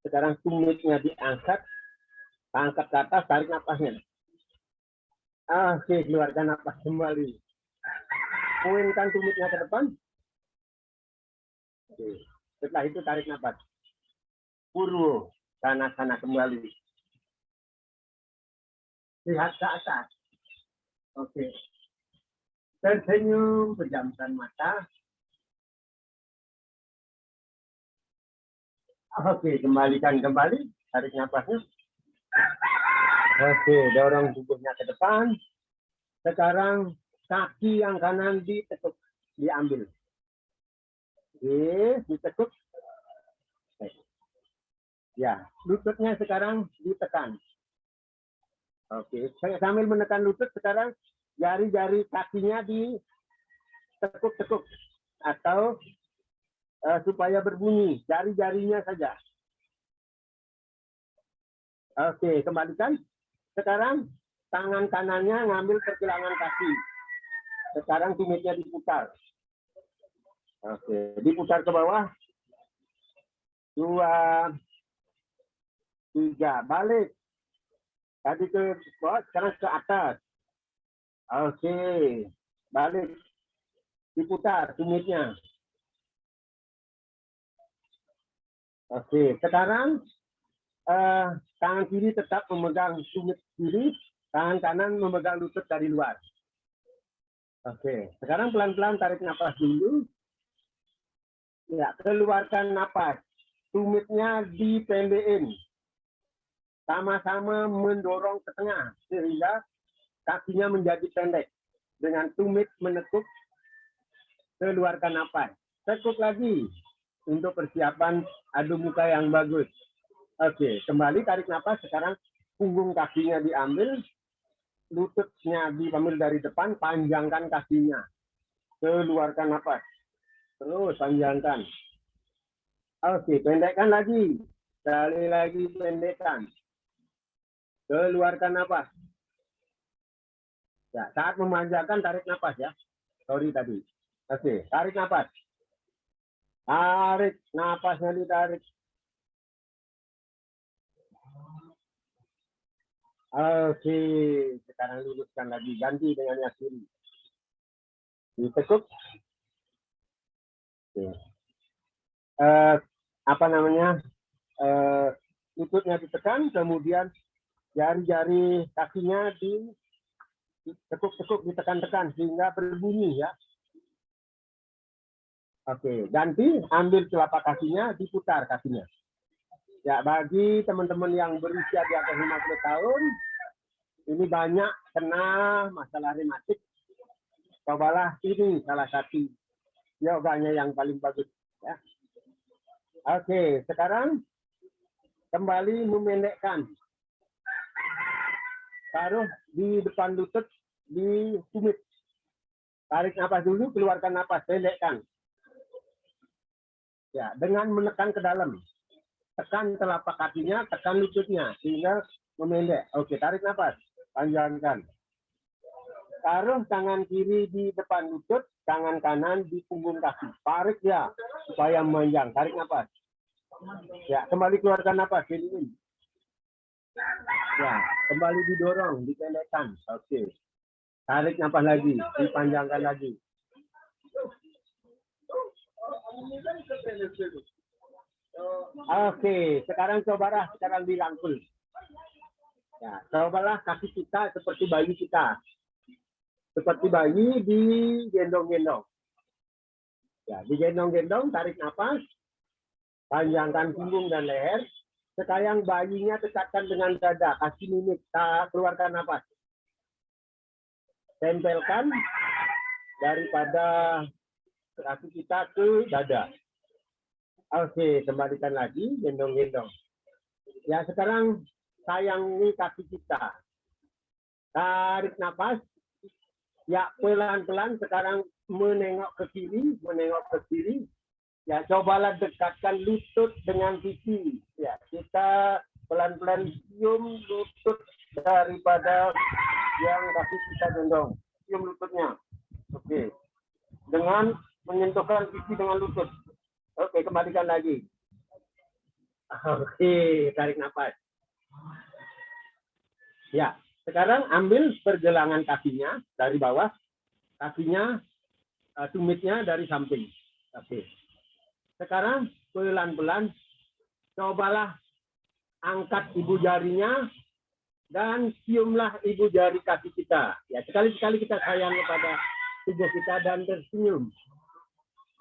Sekarang tumitnya diangkat, angkat ke atas, tarik nafasnya. Oke, keluarkan nafas kembali. Poinkan tumitnya ke depan. Oke. Setelah itu tarik nafas. Purwo, Tanasana kembali. Lihat ke atas. Oke. Tersenyum, pejamkan mata. Oke, kembalikan kembali. Tarik nafasnya. Oke, dorong tubuhnya ke depan. Sekarang kaki yang kanan ditekuk, diambil. Oke, ditekuk. Ya, lututnya sekarang ditekan. Oke, sambil menekan lutut sekarang jari-jari kakinya ditekuk-tekuk atau supaya berbunyi jari-jarinya saja. Oke, kembalikan. Sekarang tangan kanannya ngambil pergelangan kaki. Sekarang tumitnya diputar. Oke, diputar ke bawah. 2, 3, balik. Tadi ke bawah, sekarang ke atas. Oke, balik. Diputar tumitnya. Oke, sekarang tangan kiri tetap memegang tumit kiri, tangan kanan memegang lutut dari luar. Oke, sekarang pelan-pelan tarik nafas dulu. Ya, keluarkan nafas. Tumitnya dipendekin. Sama-sama mendorong ke tengah sehingga kakinya menjadi pendek. Dengan tumit menekuk, keluarkan nafas. Tekuk lagi untuk persiapan adu muka yang bagus. Oke, kembali tarik nafas. Sekarang punggung kakinya diambil, lututnya diambil dari depan, panjangkan kakinya. Keluarkan nafas. Terus panjangkan. Oke, pendekkan lagi. Sekali lagi pendekkan. Keluarkan nafas. Ya, saat memanjangkan tarik nafas ya. Sorry tadi. Oke, tarik nafas. Tarik, nafasnya ditarik. Oke, sekarang luruskan lagi. Ganti dengan yang kiri. Ditekuk. Oke. Apa namanya? Lututnya ditekan, kemudian jari-jari kakinya ditekuk-tekuk, ditekan-tekan sehingga berbunyi ya. Oke, ganti, ambil telapak kakinya, diputar kakinya. Ya, bagi teman-teman yang berusia di atas 50 tahun, ini banyak kena masalah rematik. Cobalah ini salah satu yoganya yang paling bagus. Ya. Oke, sekarang kembali memendekkan. Taruh di depan lutut, di tumit. Tarik nafas dulu, keluarkan nafas, pendekkan. Ya, dengan menekan ke dalam. Tekan telapak kakinya, tekan lututnya, sehingga memendek. Oke, tarik nafas, panjangkan. Taruh tangan kiri di depan lutut, tangan kanan di punggung kaki. Tarik ya, supaya memanjang. Tarik nafas. Ya, kembali keluarkan nafas, ini. Ya, kembali didorong, dipendekkan. Oke. Tarik nafas lagi, dipanjangkan lagi. Oke, sekarang cobalah dirangkul. Ya, cobalah kaki kita seperti bayi kita. Seperti bayi digendong-gendong. Ya, digendong-gendong, tarik nafas, panjangkan punggung dan leher. Sekarang bayinya dekatkan dengan dada, kasih mimik, keluarkan nafas. Tempelkan daripada kaki kita ke dada. Oke, kembalikan lagi, gendong-gendong. Ya, sekarang sayangi kaki kita. Tarik nafas. Ya, pelan-pelan sekarang menengok ke kiri. Ya, cobalah dekatkan lutut dengan pipi. Ya, kita pelan-pelan cium lutut daripada yang kaki kita gendong. Cium lututnya. Oke. Dengan menyentuhkan pipi dengan lutut. Oke, kembalikan lagi. Oke, tarik nafas. Ya, sekarang ambil pergelangan kakinya dari bawah. Kakinya, tumitnya dari samping. Oke. Sekarang pelan-pelan cobalah angkat ibu jarinya dan ciumlah ibu jari kaki kita. Ya, sekali-sekali kita sayang kepada tubuh kita dan tersenyum.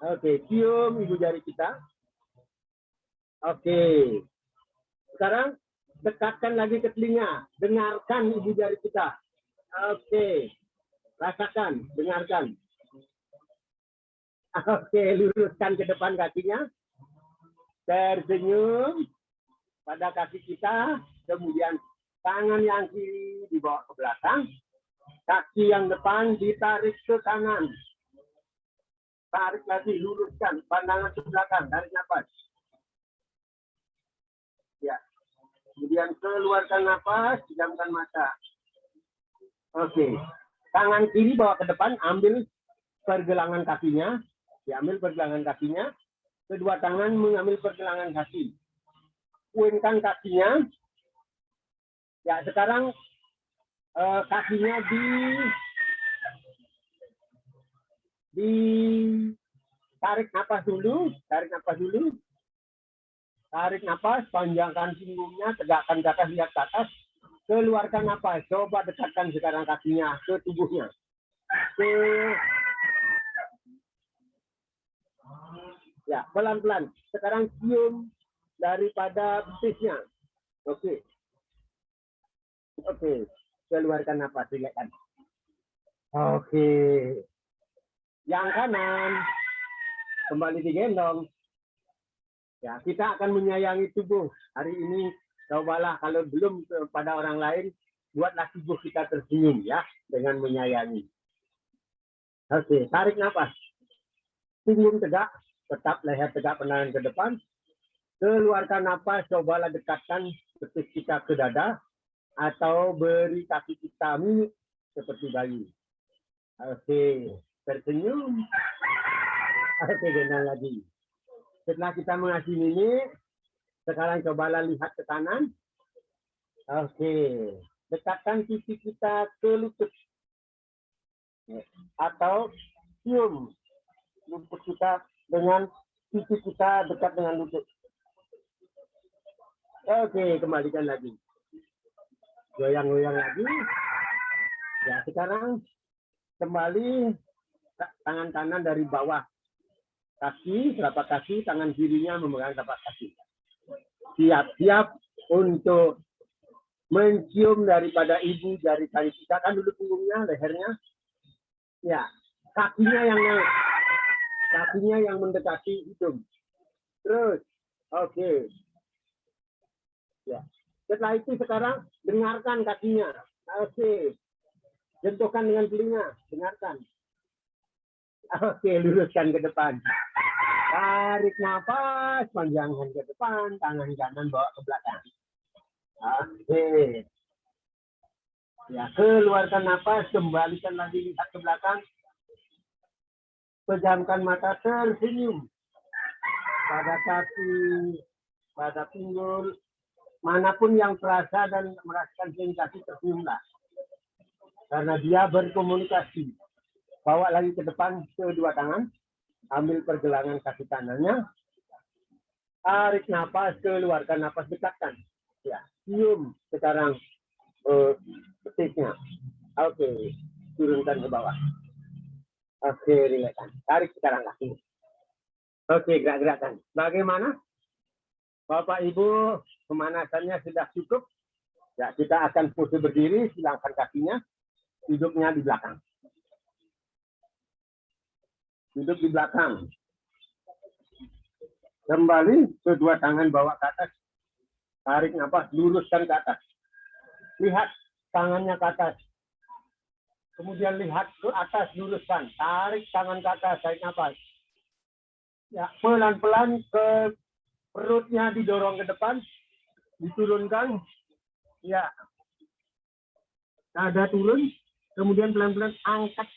Oke, cium ibu jari kita. Oke. Sekarang dekatkan lagi ke telinga, dengarkan ibu jari kita. Oke. Rasakan, dengarkan. Oke, luruskan ke depan kakinya. Tersenyum pada kaki kita, kemudian tangan yang kiri dibawa ke belakang, kaki yang depan ditarik ke kanan. Tarik lagi, luruskan, pandangan ke belakang, tarik nafas. Ya. Kemudian keluarkan nafas, pejamkan mata. Oke. Tangan kiri bawa ke depan, ambil pergelangan kakinya. Diambil pergelangan kakinya. Kedua tangan mengambil pergelangan kaki. Kuinkan kakinya. Ya, sekarang kakinya tarik nafas dulu, tarik nafas, panjangkan punggungnya, tegakkan ke atas, lihat ke atas, keluarkan nafas, coba dekatkan sekarang kakinya ke tubuhnya. Ya, pelan-pelan. Sekarang cium daripada betisnya. Oke. Oke, keluarkan nafas, rilekskan. Oke. Yang kanan kembali digendong. Ya, kita akan menyayangi tubuh. Hari ini cobalah kalau belum pada orang lain, buatlah tubuh kita tersenyum ya dengan menyayangi. Oke, tarik nafas. Punggung tegak, tetap leher tegak, pandangan ke depan. Keluarkan nafas, cobalah dekatkan betis kita ke dada atau beri kaki kita mimik seperti bayi. Oke, tersenyum. Oke, gendong lagi. Setelah kita mengasih mimik, sekarang cobalah lihat ke kanan. Oke, dekatkan pipi kita ke lutut. Atau cium lutut kita dengan pipi kita dekat dengan lutut. Oke, kembalikan lagi. Goyang-goyang lagi. Ya, sekarang kembali tangan kanan dari bawah. Kaki, telapak kaki, tangan kirinya memegang telapak kaki. Siap-siap untuk mencium daripada ibu jari kaki kita. Kan dulu punggungnya, lehernya. Ya, kakinya yang naik. Kakinya yang mendekati hidung. Terus, oke. Ya. Setelah itu sekarang dengarkan kakinya. Oke. Sentuhkan dengan telinga, dengarkan. Oke, luruskan ke depan. Tarik nafas, panjangkan ke depan, tangan kanan bawa ke belakang. Oke. Ya, keluarkan nafas, kembalikan lagi lihat ke belakang. Pejamkan mata, tersenyum. Pada kaki, pada pinggul, manapun yang terasa dan merasakan sensasi, tersenyumlah. Karena dia berkomunikasi. Bawa lagi ke depan kedua tangan. Ambil pergelangan kaki kanannya. Tarik nafas, keluarkan nafas, dekatkan. Ya, cium sekarang petisnya. Oke, turunkan ke bawah. Oke, rilekkan. Tarik sekarang kaki. Oke, gerak-gerakkan. Bagaimana? Bapak Ibu, pemanasannya sudah cukup. Ya, kita akan pose berdiri, silangkan kakinya, duduknya di belakang. Duduk di belakang. Kembali, kedua tangan bawa ke atas. Tarik nafas, luruskan ke atas. Lihat tangannya ke atas. Kemudian lihat ke atas, luruskan. Tarik tangan ke atas, tarik nafas. Ya, pelan-pelan ke perutnya didorong ke depan. Diturunkan. Ya. Dada turun. Kemudian pelan-pelan angkat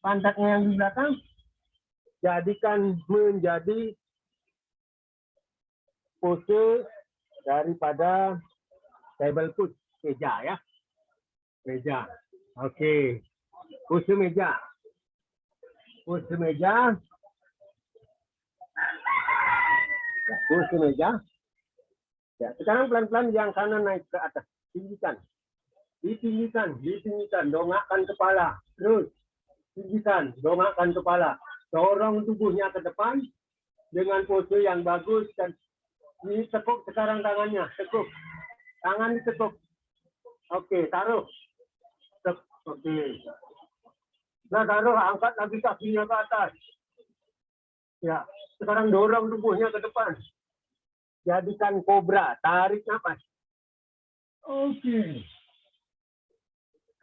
pantatnya yang di belakang. Jadikan menjadi pose daripada table pose, meja ya. Meja. Oke. Pose meja. Pose meja. Ya, pose meja. Ya, sekarang pelan-pelan yang kanan naik ke atas. Tinggikan. Ditinggikan, ditinggikan, dongakkan kepala. Terus tinggikan, dongakkan kepala. Dorong tubuhnya ke depan dengan pose yang bagus dan ditekuk sekarang tangannya, tekuk. Tangan ditekuk. Oke, taruh. Oke. Nah, taruh, angkat lagi kakinya ke atas. Ya, sekarang dorong tubuhnya ke depan. Jadikan kobra, tarik nafas. Oke.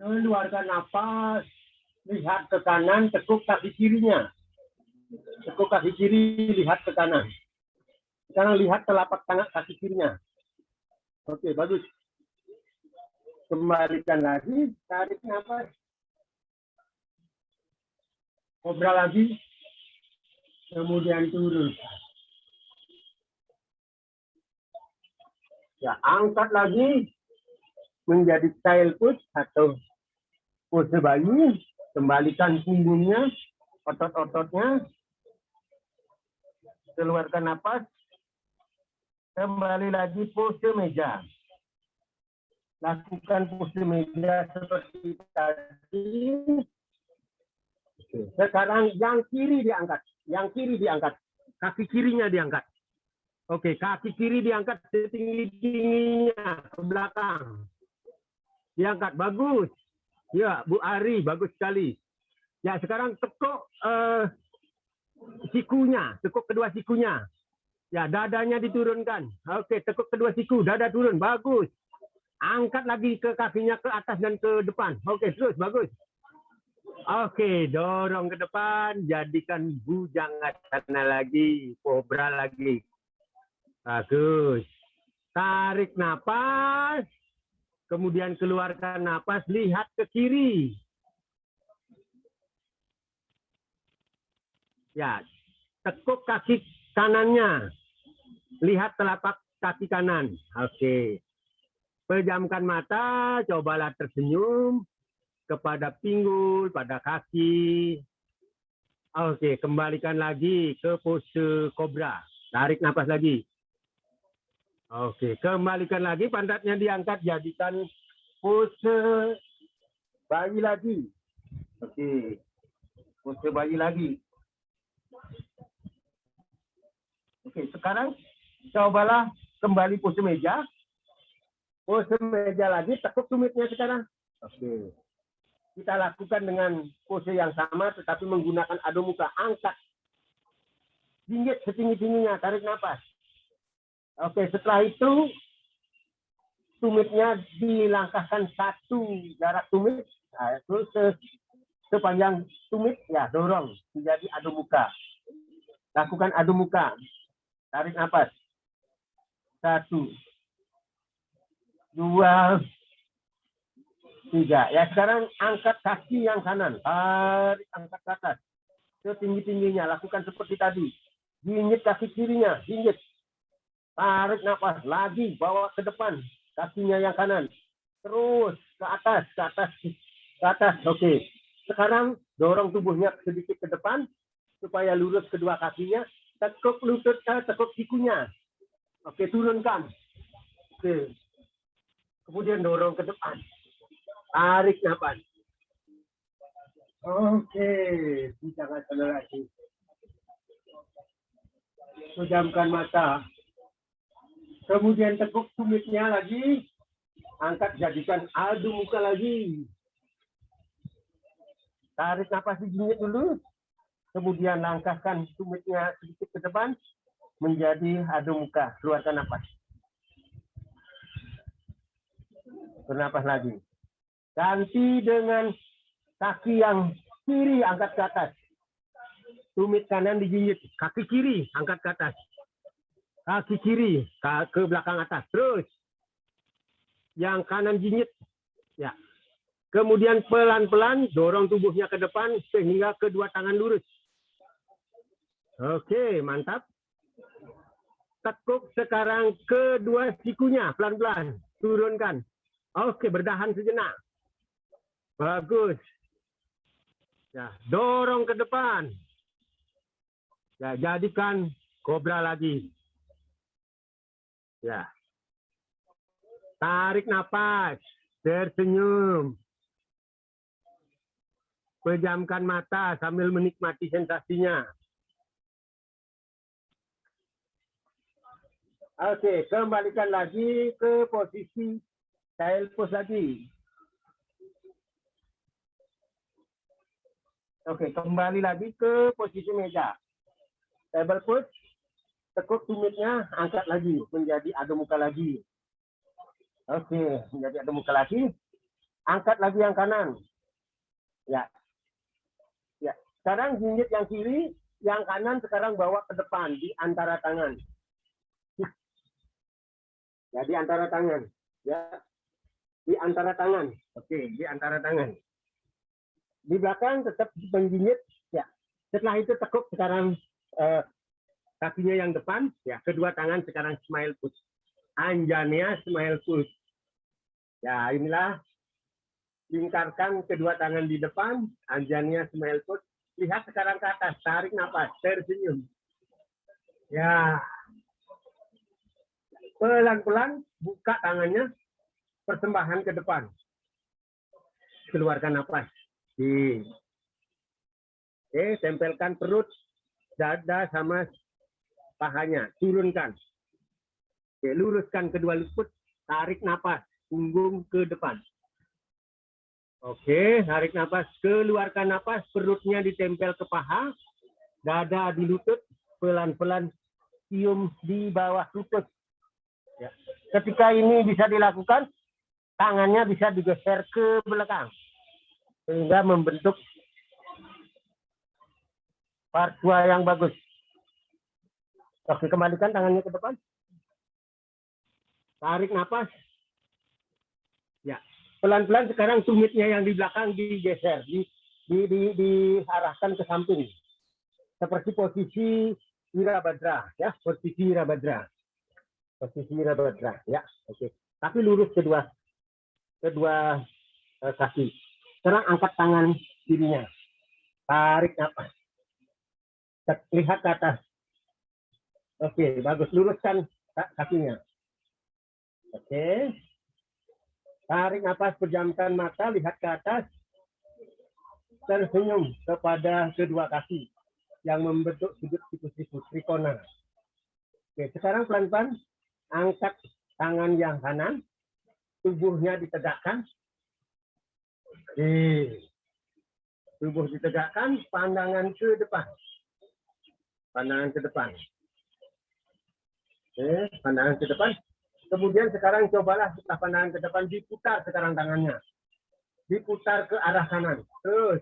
Keluarkan nafas. Lihat ke kanan, tekuk kaki kirinya. Tekuk kaki kiri, lihat ke kanan. Sekarang lihat telapak tangan kaki kirinya. Oke, bagus. Kembalikan lagi, tarik nafas. Kobra lagi. Kemudian turun. Ya, angkat lagi menjadi child pose atau pose bayi. Kembalikan punggungnya, otot-ototnya. Keluarkan nafas. Kembali lagi pose meja. Lakukan pose meja seperti tadi. Sekarang yang kiri diangkat. Yang kiri diangkat. Kaki kirinya diangkat. Oke, kaki kiri diangkat setinggi-tingginya ke belakang. Diangkat, bagus. Ya, Bu Ari, bagus sekali. Ya, sekarang tekuk sikunya, tekuk kedua sikunya. Ya, dadanya diturunkan. Oke, tekuk kedua siku, dada turun, bagus. Angkat lagi ke kakinya ke atas dan ke depan. Oke, terus, bagus. Oke, dorong ke depan, jadikan bhujangasana lagi, kobra lagi. Bagus. Tarik napas, kemudian keluarkan napas, lihat ke kiri. Ya, tekuk kaki kanannya. Lihat telapak kaki kanan. Oke. Pejamkan mata, cobalah tersenyum kepada pinggul, pada kaki. Oke, kembalikan lagi ke pose kobra. Tarik napas lagi. Oke, kembalikan lagi, pantatnya diangkat, jadikan pose bayi lagi. Oke, pose bayi lagi. Oke, sekarang cobalah kembali pose meja. Pose meja lagi, tekuk tumitnya sekarang. Oke. Kita lakukan dengan pose yang sama, tetapi menggunakan ado muka. Angkat. Jinjit setinggi-tingginya, tarik nafas. Oke, setelah itu, tumitnya dilangkahkan satu jarak tumit. Nah, terus sepanjang tumit, ya dorong. Menjadi ado muka. Lakukan ado muka. Tarik nafas. 1, 2, 3. Ya, sekarang angkat kaki yang kanan. Tarik, angkat ke atas. Setinggi-tingginya. Lakukan seperti tadi. Jinjit kaki kirinya. Jinjit. Tarik nafas. Lagi. Bawa ke depan. Kakinya yang kanan. Terus ke atas. Ke atas. Ke atas, oke. Sekarang dorong tubuhnya sedikit ke depan supaya lurus kedua kakinya. Tekuk lutut, tekuk sikunya. Oke, turunkan. Oke. Kemudian dorong ke depan. Tarik nafas. Oke, jangan akselerasi. Pejamkan mata. Kemudian tekuk tumitnya lagi. Angkat, jadikan adu muka lagi. Tarik nafas dijingit dulu. Kemudian langkahkan tumitnya sedikit ke depan. Menjadi adu muka. Keluarkan nafas. Bernapas lagi. Ganti dengan kaki yang kiri angkat ke atas. Tumit kanan dijingit. Kaki kiri angkat ke atas. Kaki kiri ke belakang atas. Terus. Yang kanan jingit. Ya. Kemudian pelan-pelan dorong tubuhnya ke depan sehingga kedua tangan lurus. Oke, mantap. Tekuk sekarang kedua sikunya pelan-pelan. Turunkan. Oke, berdahan sejenak. Bagus. Ya, dorong ke depan. Ya, jadikan kobra lagi. Ya. Tarik nafas, tersenyum. Pejamkan mata sambil menikmati sensasinya. Oke, kembalikan lagi ke posisi child pose lagi. Oke, kembali lagi ke posisi meja. Table pose, tekuk tumitnya, angkat lagi, menjadi adu muka lagi. Oke, menjadi adu muka lagi. Angkat lagi yang kanan. Ya. Ya. Sekarang jinjit yang kiri, yang kanan sekarang bawa ke depan di antara tangan. Ya, di antara tangan. Ya. Di antara tangan. Oke, di antara tangan. Di belakang tetap menjinjit. Ya. Setelah itu tekuk sekarang kakinya yang depan. Ya, kedua tangan sekarang smile pose. Anjanya smile pose. Ya, inilah lingkarkan kedua tangan di depan, anjanya smile pose. Lihat sekarang ke atas, tarik nafas, tersenyum. Ya. Pelan-pelan buka tangannya, persembahan ke depan. Keluarkan nafas. Oke, tempelkan perut, dada sama pahanya, turunkan. Oke, luruskan kedua lutut, tarik nafas, punggung ke depan. Oke, tarik nafas, keluarkan nafas, perutnya ditempel ke paha, dada di lutut, pelan-pelan cium di bawah lutut. Ya. Ketika ini bisa dilakukan, tangannya bisa digeser ke belakang, sehingga membentuk partua yang bagus. Oke, kembalikan tangannya ke depan. Tarik nafas. Ya, pelan-pelan sekarang tumitnya yang di belakang digeser, diarahkan ke samping. Seperti posisi Wirabadra, ya, posisi Wirabadra. Posisi Wirabadra, ya, oke. Tapi lurus kedua kaki. Sekarang angkat tangan kirinya. Tarik nafas. Lihat ke atas. Oke, bagus. Luruskan kakinya. Oke. Tarik nafas, pejamkan mata, lihat ke atas. Tersenyum kepada kedua kaki yang membentuk sudut siku-siku trikona. Oke, sekarang pelan-pelan angkat tangan yang kanan, tubuhnya ditegakkan. Oke. Tubuh ditegakkan, pandangan ke depan. Pandangan ke depan. Oke, pandangan ke depan. Kemudian sekarang cobalah setelah pandangan ke depan, diputar sekarang tangannya. Diputar ke arah kanan. Terus.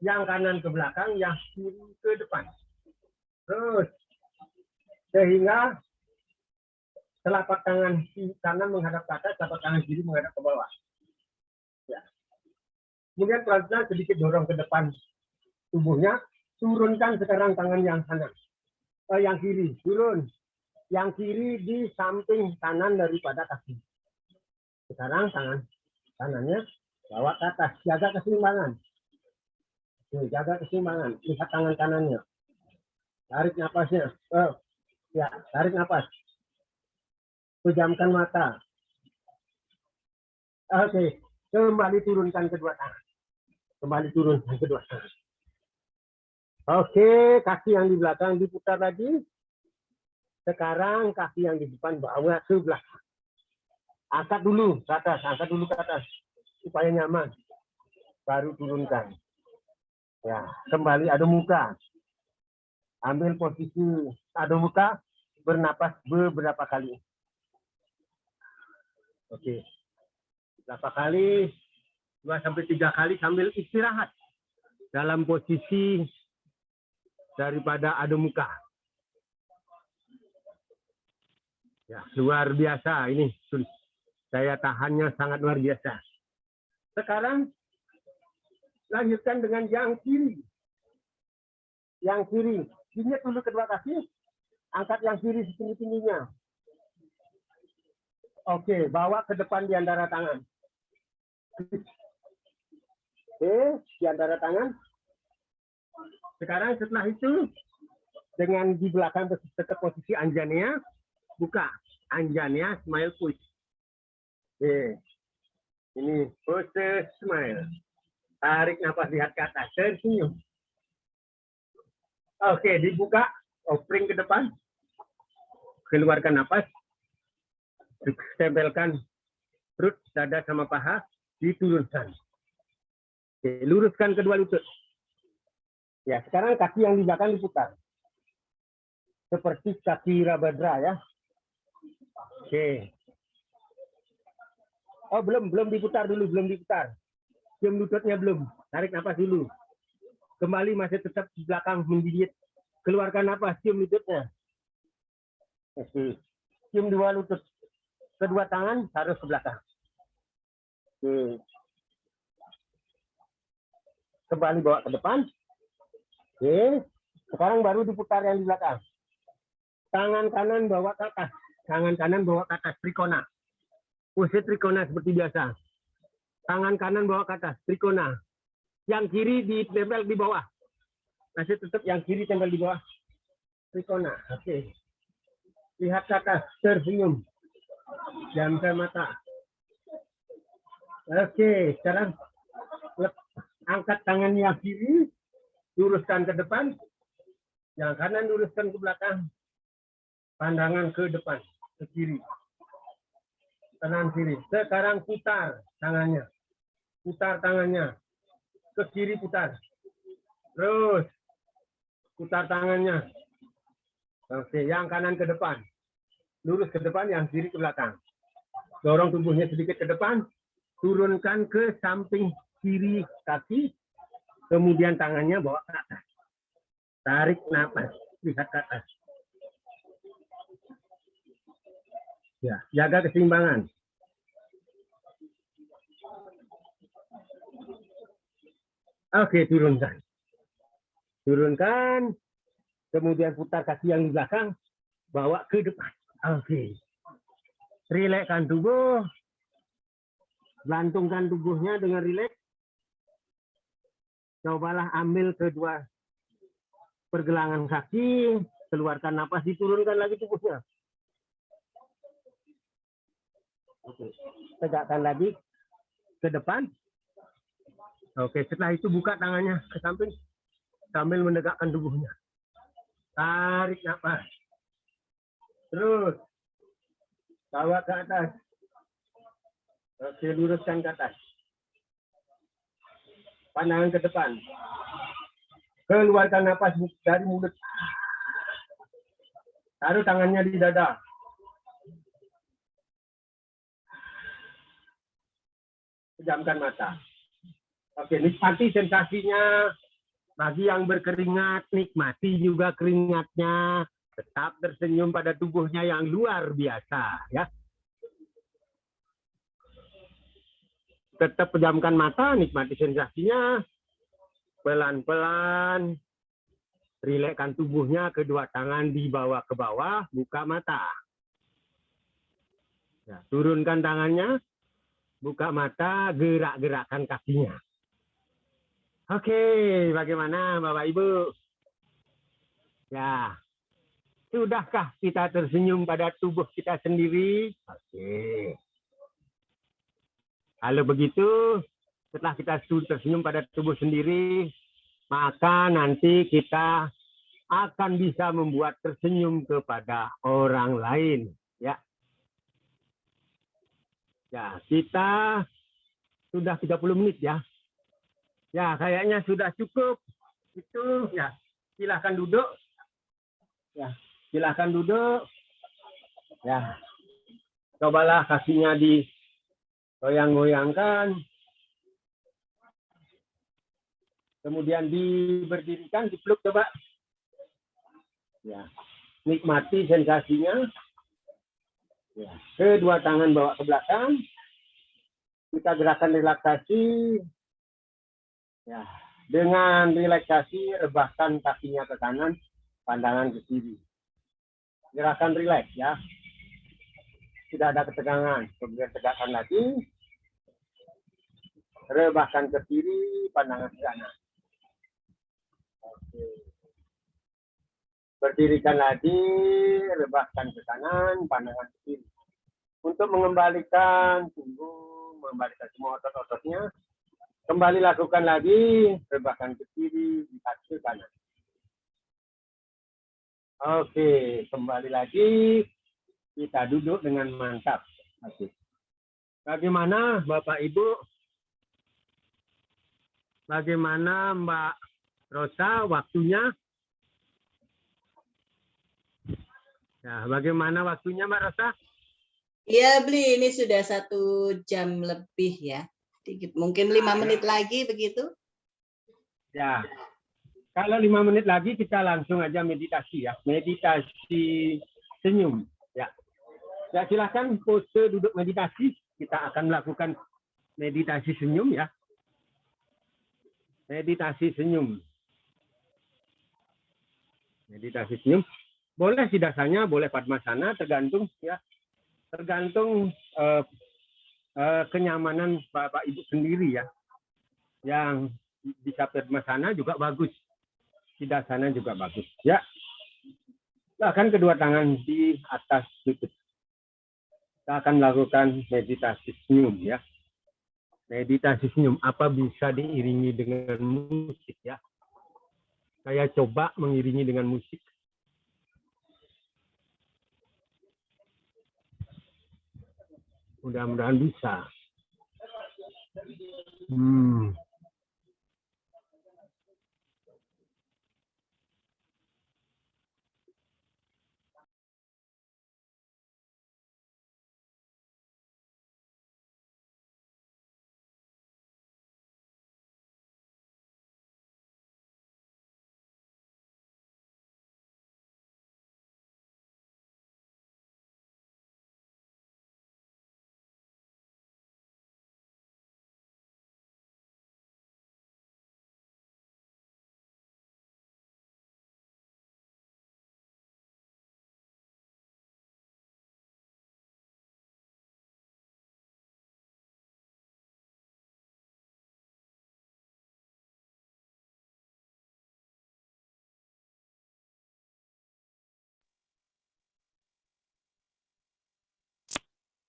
Yang kanan ke belakang, yang kiri ke depan. Terus. Sehingga telapak tangan kanan menghadap ke atas, telapak tangan kiri menghadap ke bawah. Ya. Kemudian pelan-pelan sedikit dorong ke depan tubuhnya. Turunkan sekarang tangan yang kanan. Yang kiri, turun. Yang kiri di samping kanan daripada kaki. Sekarang tangan kanannya Bawa ke atas, jaga keseimbangan. Oke, jaga keseimbangan. Lihat tangan kanannya. Tarik napasnya. Ya, tarik napas. Pejamkan mata. Oke, kembali turunkan kedua tangan. Kembali turunkan kedua tangan. Oke, kaki yang di belakang diputar lagi. Sekarang kaki yang di depan bawa ke belakang. Angkat dulu ke atas, angkat dulu ke atas. Supaya nyaman. Baru turunkan. Ya, kembali adu muka. Ambil posisi adu muka, bernapas beberapa kali. Oke. Berapa kali? 2-3 kali sambil istirahat. Dalam posisi daripada adu muka. Ya, luar biasa ini. Daya tahannya sangat luar biasa. Sekarang lanjutkan dengan yang kiri. Yang kiri. Injek dulu kedua kaki. Angkat yang kiri setinggi-tingginya. Oke, bawa ke depan di antara tangan. Oke, di antara tangan. Sekarang setelah itu, dengan di belakang tetap posisi anjanya, buka. Anjanya, smile push. Oke. Ini pose smile. Tarik nafas, lihat ke atas. Tersenyum. Oke, dibuka. Offering ke depan. Keluarkan nafas. Tempelkan perut, dada sama paha. Diturunkan. Oke, luruskan kedua lutut. Ya, sekarang kaki yang di belakang diputar. Seperti kaki Rabadra ya. Oke. Oh, belum diputar dulu, belum diputar. Cium lututnya belum. Tarik nafas dulu. Kembali masih tetap di belakang menggigit. Keluarkan nafas, cium lututnya. Oke. Cium dua lutut. Kedua tangan harus ke belakang. Oke. Kembali bawa ke depan. Oke. Sekarang baru diputar yang di belakang. Tangan kanan bawa ke atas. Tangan kanan bawa ke atas. Trikona. Pose trikona seperti biasa. Tangan kanan bawa ke atas. Trikona. Yang kiri ditempel di bawah. Masih tetap yang kiri tempel di bawah. Trikona. Oke. Lihat ke atas. Tersenyum. Jamkan mata. Oke. Sekarang angkat tangan yang kiri. Luruskan ke depan. Yang kanan luruskan ke belakang. Pandangan ke depan. Ke kiri. Kanan kiri. Sekarang putar tangannya. Putar tangannya. Ke kiri putar. Terus. Putar tangannya. Oke, yang kanan ke depan. Lurus ke depan, yang kiri ke belakang. Dorong tubuhnya sedikit ke depan. Turunkan ke samping kiri kaki. Kemudian tangannya bawa ke atas. Tarik nafas. Lihat ke atas. Ya, jaga keseimbangan. Oke, turunkan. Turunkan. Kemudian putar kaki yang di belakang. Bawa ke depan. Oke. Rilekskan tubuh. Lantungkan tubuhnya dengan rileks. Cobalah ambil kedua pergelangan kaki. Keluarkan napas, diturunkan lagi tubuhnya. Oke. Tegakkan lagi ke depan. Oke, setelah itu buka tangannya ke samping sambil menegakkan tubuhnya. Tarik nafas. Terus bawa ke atas. Oke, luruskan ke atas. Pandangan ke depan. Keluarkan nafas dari mulut. Taruh tangannya di dada. Pejamkan mata. Oke, nikmati sensasinya. Bagi yang berkeringat, nikmati juga keringatnya. Tetap tersenyum pada tubuhnya yang luar biasa, ya. Tetap pejamkan mata, nikmati sensasinya. Pelan-pelan. Rilekskan tubuhnya, kedua tangan dibawa ke bawah, buka mata. Ya, turunkan tangannya. buka mata, gerak-gerakkan kakinya. Oke, bagaimana Bapak Ibu? Ya, sudahkah kita tersenyum pada tubuh kita sendiri? Oke. Kalau begitu, setelah kita tersenyum pada tubuh sendiri, maka nanti kita akan bisa membuat tersenyum kepada orang lain. Ya, ya, kita sudah 30 menit ya. Ya, kayaknya sudah cukup. Itu ya, silahkan duduk. Ya, silahkan duduk. Ya, cobalah kakinya digoyang-goyangkan. Kemudian diberdirikan, dipeluk coba. Ya, nikmati sensasinya. Ya, kedua tangan bawa ke belakang. Kita gerakan relaksasi. Ya, dengan relaksasi rebahkan kakinya ke kanan, pandangan ke kiri. Gerakan rileks ya. Tidak ada ketegangan. Kemudian tegakkan lagi. Rebahkan ke kiri, pandangan ke kanan. Oke. Berdirikan lagi, rebahkan ke kanan, pandangan ke kiri. Untuk mengembalikan punggung, mengembalikan semua otot-ototnya, kembali lakukan lagi, rebahkan ke kiri, lihat ke kanan. Oke, kembali lagi, kita duduk dengan mantap. Oke. Bagaimana Bapak Ibu? Bagaimana Mbak Rosa waktunya? Ya, bagaimana waktunya Mbak Rosa? Iya, Bli, ini sudah 1 jam lebih ya. Dikit, mungkin 5 menit lagi begitu. Ya, kalau 5 menit lagi kita langsung aja meditasi ya. Meditasi senyum. Ya, ya silakan pose duduk meditasi. Kita akan melakukan meditasi senyum ya. Meditasi senyum. Meditasi senyum. Boleh sidasana, boleh padmasana, tergantung ya. Tergantung kenyamanan Bapak Ibu sendiri ya. Yang bisa padmasana juga bagus. Sidasana juga bagus ya. Bahkan kedua tangan di atas lutut. Kita akan melakukan meditasi senyum ya. Meditasi senyum apa bisa diiringi dengan musik ya. Saya coba mengiringi dengan musik. Mudah-mudahan bisa.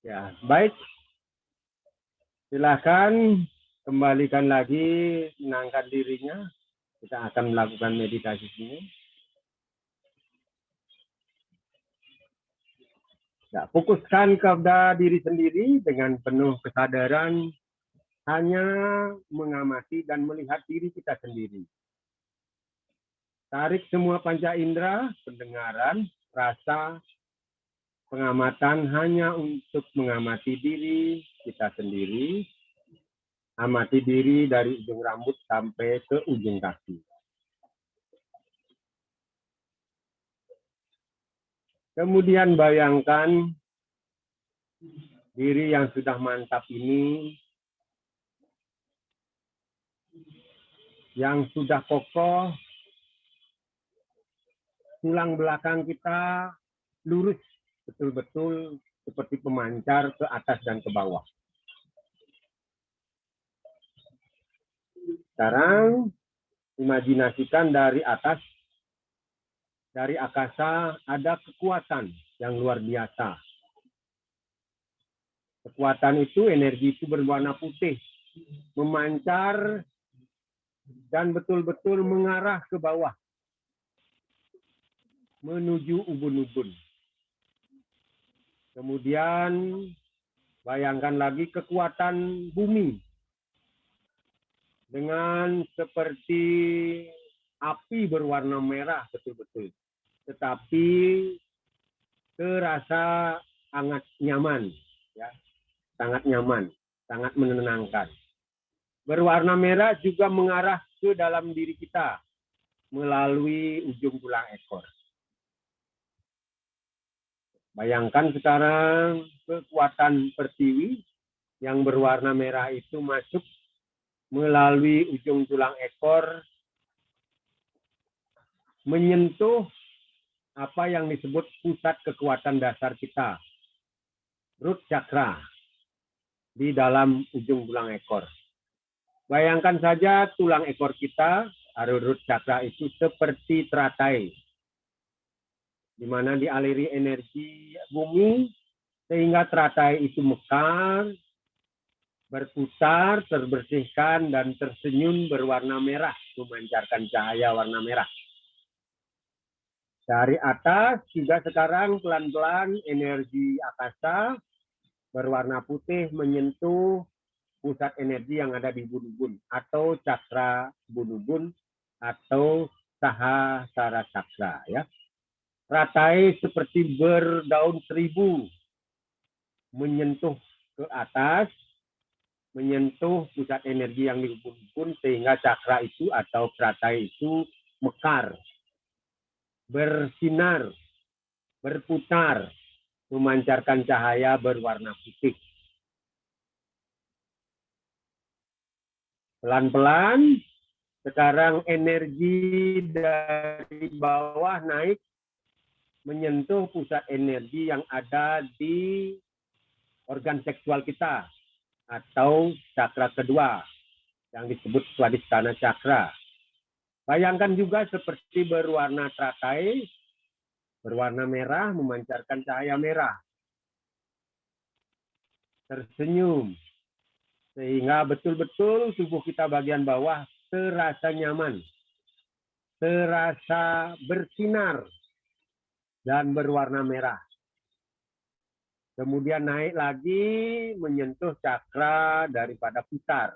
Ya, baik. Silakan kembalikan lagi, tenangkan dirinya. Kita akan melakukan meditasi ini. Ya, fokuskan kepada diri sendiri dengan penuh kesadaran, hanya mengamati dan melihat diri kita sendiri. Tarik semua panca indera, pendengaran, rasa, pengamatan hanya untuk mengamati diri kita sendiri. Amati diri dari ujung rambut sampai ke ujung kaki. Kemudian bayangkan diri yang sudah mantap ini, yang sudah kokoh, tulang belakang kita lurus betul-betul seperti pemancar ke atas dan ke bawah. Sekarang imajinasikan dari atas, dari akasa ada kekuatan yang luar biasa. Kekuatan itu, energi itu berwarna putih, memancar dan betul-betul mengarah ke bawah, menuju ubun-ubun. Kemudian bayangkan lagi kekuatan bumi dengan seperti api berwarna merah betul-betul, tetapi terasa sangat nyaman, ya, sangat nyaman, sangat menenangkan. Berwarna merah juga mengarah ke dalam diri kita melalui ujung tulang ekor. Bayangkan sekarang kekuatan pertiwi yang berwarna merah itu masuk melalui ujung tulang ekor, menyentuh apa yang disebut pusat kekuatan dasar kita, root chakra, di dalam ujung tulang ekor. Bayangkan saja tulang ekor kita, atau root chakra itu seperti teratai, di mana dialiri energi bumi, sehingga teratai itu mekar, berputar, terbersihkan, dan tersenyum berwarna merah, memancarkan cahaya warna merah. Dari atas juga sekarang pelan-pelan energi akasa berwarna putih menyentuh pusat energi yang ada di ubun-ubun atau cakra ubun-ubun atau sahasrara cakra, ya. Teratai seperti berdaun seribu menyentuh ke atas, menyentuh pusat energi yang di ubun-ubun sehingga cakra itu atau teratai itu mekar, bersinar, berputar, memancarkan cahaya berwarna putih. Pelan-pelan, sekarang energi dari bawah naik menyentuh pusat energi yang ada di organ seksual kita atau cakra kedua yang disebut Swadhisthana Cakra. Bayangkan juga seperti berwarna teratai, berwarna merah, memancarkan cahaya merah. Tersenyum, sehingga betul-betul tubuh kita bagian bawah terasa nyaman, terasa bersinar, dan berwarna merah. Kemudian naik lagi menyentuh cakra daripada pusar.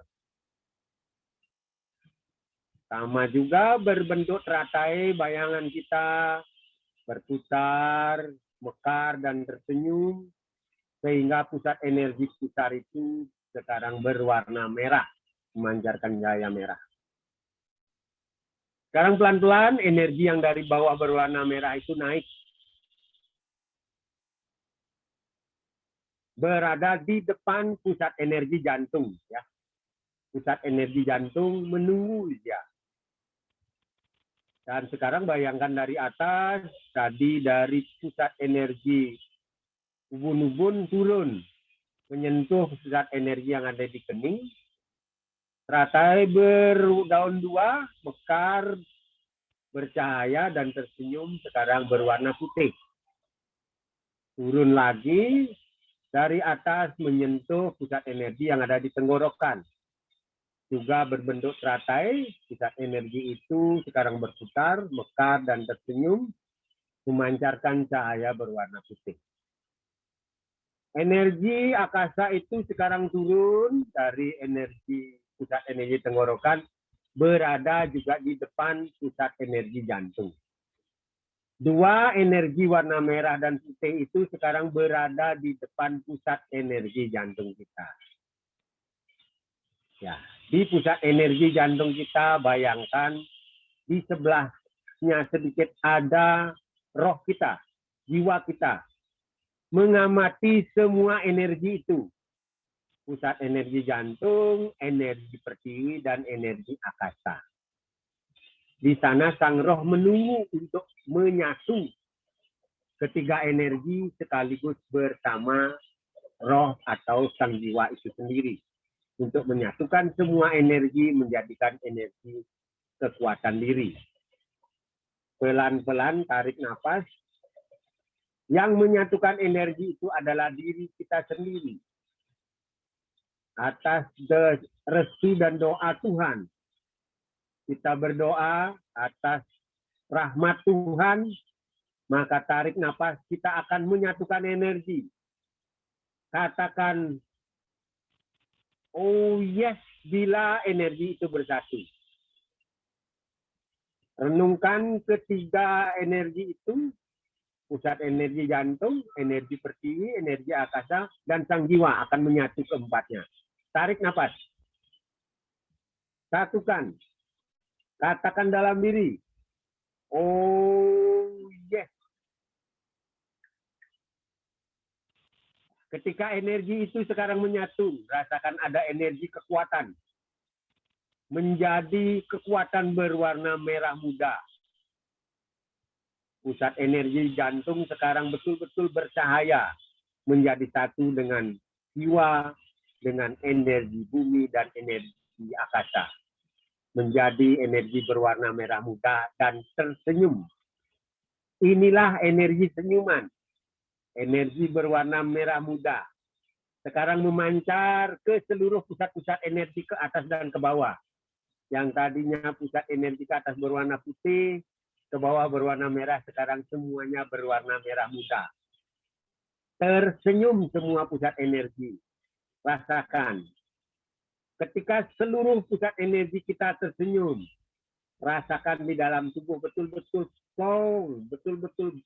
Sama juga berbentuk teratai, bayangan kita berputar, mekar, dan tersenyum, sehingga pusat energi pusar itu sekarang berwarna merah, memancarkan cahaya merah. Sekarang pelan-pelan energi yang dari bawah berwarna merah itu naik. Berada di depan pusat energi jantung, ya. Pusat energi jantung menunggu dia. Dan sekarang bayangkan dari atas, tadi dari pusat energi ubun-ubun turun, menyentuh pusat energi yang ada di kening. Teratai berdaun dua, mekar, bercahaya, dan tersenyum, sekarang berwarna putih. Turun lagi, dari atas menyentuh pusat energi yang ada di tenggorokan. Juga berbentuk teratai, pusat energi itu sekarang berputar, mekar, dan tersenyum, memancarkan cahaya berwarna putih. Energi akasa itu sekarang turun dari energi pusat energi tenggorokan, berada juga di depan pusat energi jantung. Dua energi warna merah dan putih itu sekarang berada di depan pusat energi jantung kita. Ya, di pusat energi jantung kita, bayangkan di sebelahnya sedikit ada roh kita, jiwa kita, mengamati semua energi itu. Pusat energi jantung, energi pertiwi, dan energi akasa. Di sana sang roh menunggu untuk menyatu ketiga energi sekaligus bersama roh atau sang jiwa itu sendiri. untuk menyatukan semua energi, menjadikan energi kekuatan diri. Pelan-pelan tarik nafas. Yang menyatukan energi itu adalah diri kita sendiri. Atas restu dan doa Tuhan, kita berdoa atas rahmat Tuhan, maka tarik nafas, kita akan menyatukan energi. Katakan, oh yes, bila energi itu bersatu. Renungkan ketiga energi itu, pusat energi jantung, energi pertiwi, energi akasa, dan sang jiwa akan menyatu keempatnya. Tarik nafas. Satukan. Katakan dalam diri, oh yes. Ketika energi itu sekarang menyatu, rasakan ada energi kekuatan. Menjadi kekuatan berwarna merah muda. Pusat energi jantung sekarang betul-betul bercahaya. Menjadi satu dengan jiwa, dengan energi bumi dan energi akasa. Menjadi energi berwarna merah muda dan tersenyum. Inilah energi senyuman. Energi berwarna merah muda. Sekarang memancar ke seluruh pusat-pusat energi ke atas dan ke bawah. Yang tadinya pusat energi ke atas berwarna putih, ke bawah berwarna merah, sekarang semuanya berwarna merah muda. Tersenyum semua pusat energi. Rasakan. Ketika seluruh pusat energi kita tersenyum, rasakan di dalam tubuh betul-betul strong, betul-betul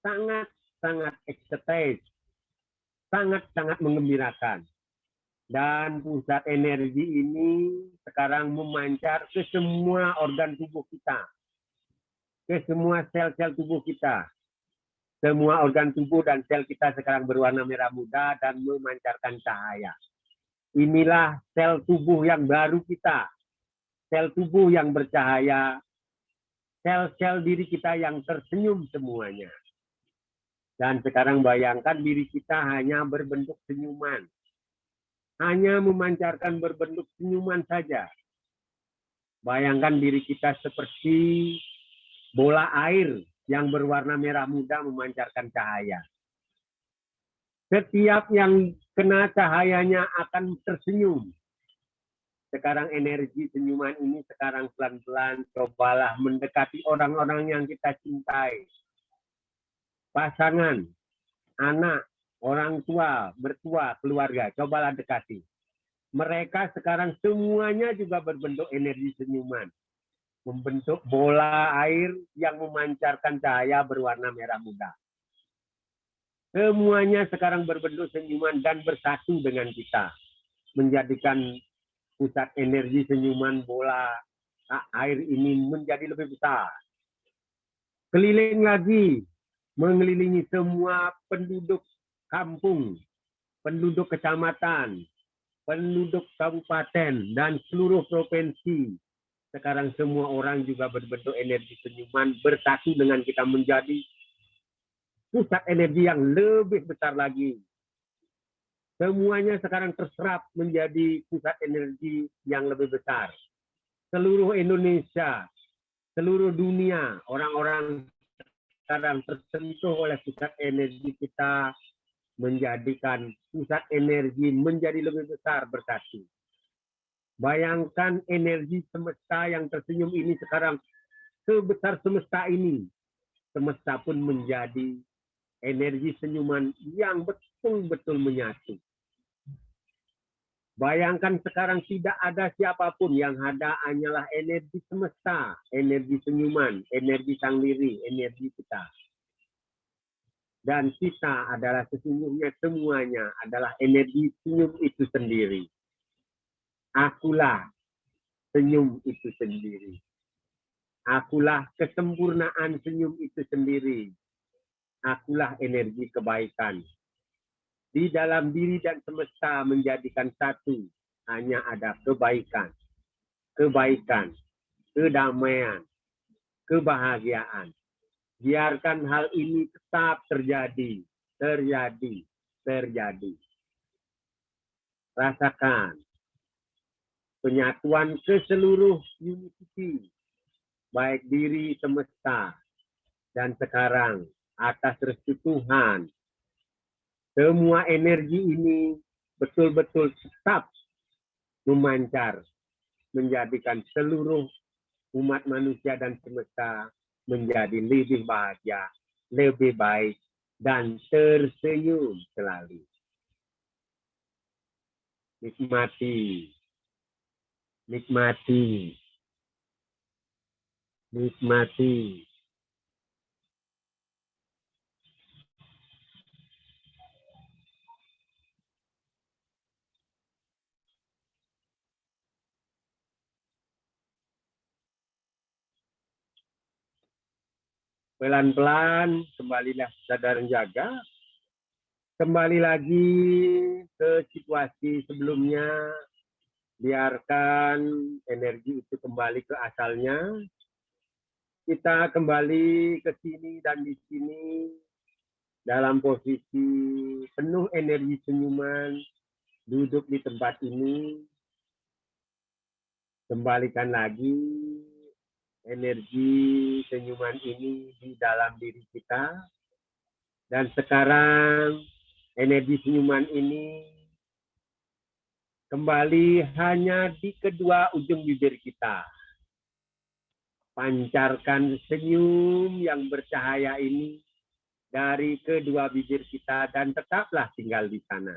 sangat-sangat ecstatis, sangat-sangat menggembirakan. Dan pusat energi ini sekarang memancar ke semua organ tubuh kita, ke semua sel-sel tubuh kita. Semua organ tubuh dan sel kita sekarang berwarna merah muda dan memancarkan cahaya. Inilah sel tubuh yang baru kita. Sel tubuh yang bercahaya. Sel-sel diri kita yang tersenyum semuanya. Dan sekarang bayangkan diri kita hanya berbentuk senyuman. Hanya memancarkan berbentuk senyuman saja. Bayangkan diri kita seperti bola air yang berwarna merah muda memancarkan cahaya. Setiap yang kena cahayanya akan tersenyum. Sekarang energi senyuman ini sekarang pelan-pelan cobalah mendekati orang-orang yang kita cintai. Pasangan, anak, orang tua, mertua, keluarga, cobalah dekati. Mereka sekarang semuanya juga berbentuk energi senyuman. Membentuk bola air yang memancarkan cahaya berwarna merah muda. Semuanya sekarang berbentuk senyuman dan bersatu dengan kita. Menjadikan pusat energi senyuman bola air ini menjadi lebih besar. Keliling lagi, mengelilingi semua penduduk kampung, penduduk kecamatan, penduduk kabupaten, dan seluruh provinsi. Sekarang semua orang juga berbentuk energi senyuman bersatu dengan kita menjadi pusat energi yang lebih besar lagi. Semuanya sekarang terserap menjadi pusat energi yang lebih besar. Seluruh Indonesia, seluruh dunia, orang-orang sekarang tersentuh oleh pusat energi kita, menjadikan pusat energi menjadi lebih besar bersatu. Bayangkan energi semesta yang tersenyum ini sekarang sebesar semesta ini. Semesta pun menjadi energi senyuman yang betul-betul menyatu. Bayangkan sekarang tidak ada siapapun, yang ada hanyalah energi semesta, energi senyuman, energi sang diri, energi kita. Dan kita adalah sesungguhnya semuanya adalah energi senyum itu sendiri. Akulah senyum itu sendiri. Akulah kesempurnaan senyum itu sendiri. Akulah energi kebaikan. Di dalam diri dan semesta menjadikan satu, hanya ada kebaikan, kebaikan, kedamaian, kebahagiaan. Biarkan hal ini tetap terjadi, terjadi, terjadi. Rasakan penyatuan ke seluruh unity, baik diri semesta dan sekarang atas restu Tuhan. Semua energi ini betul-betul tetap memancar, menjadikan seluruh umat manusia dan semesta menjadi lebih bahagia, lebih baik, dan tersenyum selalu. Nikmati, nikmati, nikmati. Pelan-pelan kembalilah sadar jaga. Kembali lagi ke situasi sebelumnya. Biarkan energi itu kembali ke asalnya. Kita kembali ke sini dan di sini dalam posisi penuh energi senyuman. Duduk di tempat ini. Kembalikan lagi energi senyuman ini di dalam diri kita. Dan sekarang energi senyuman ini kembali hanya di kedua ujung bibir kita. Pancarkan senyum yang bercahaya ini dari kedua bibir kita dan tetaplah tinggal di sana.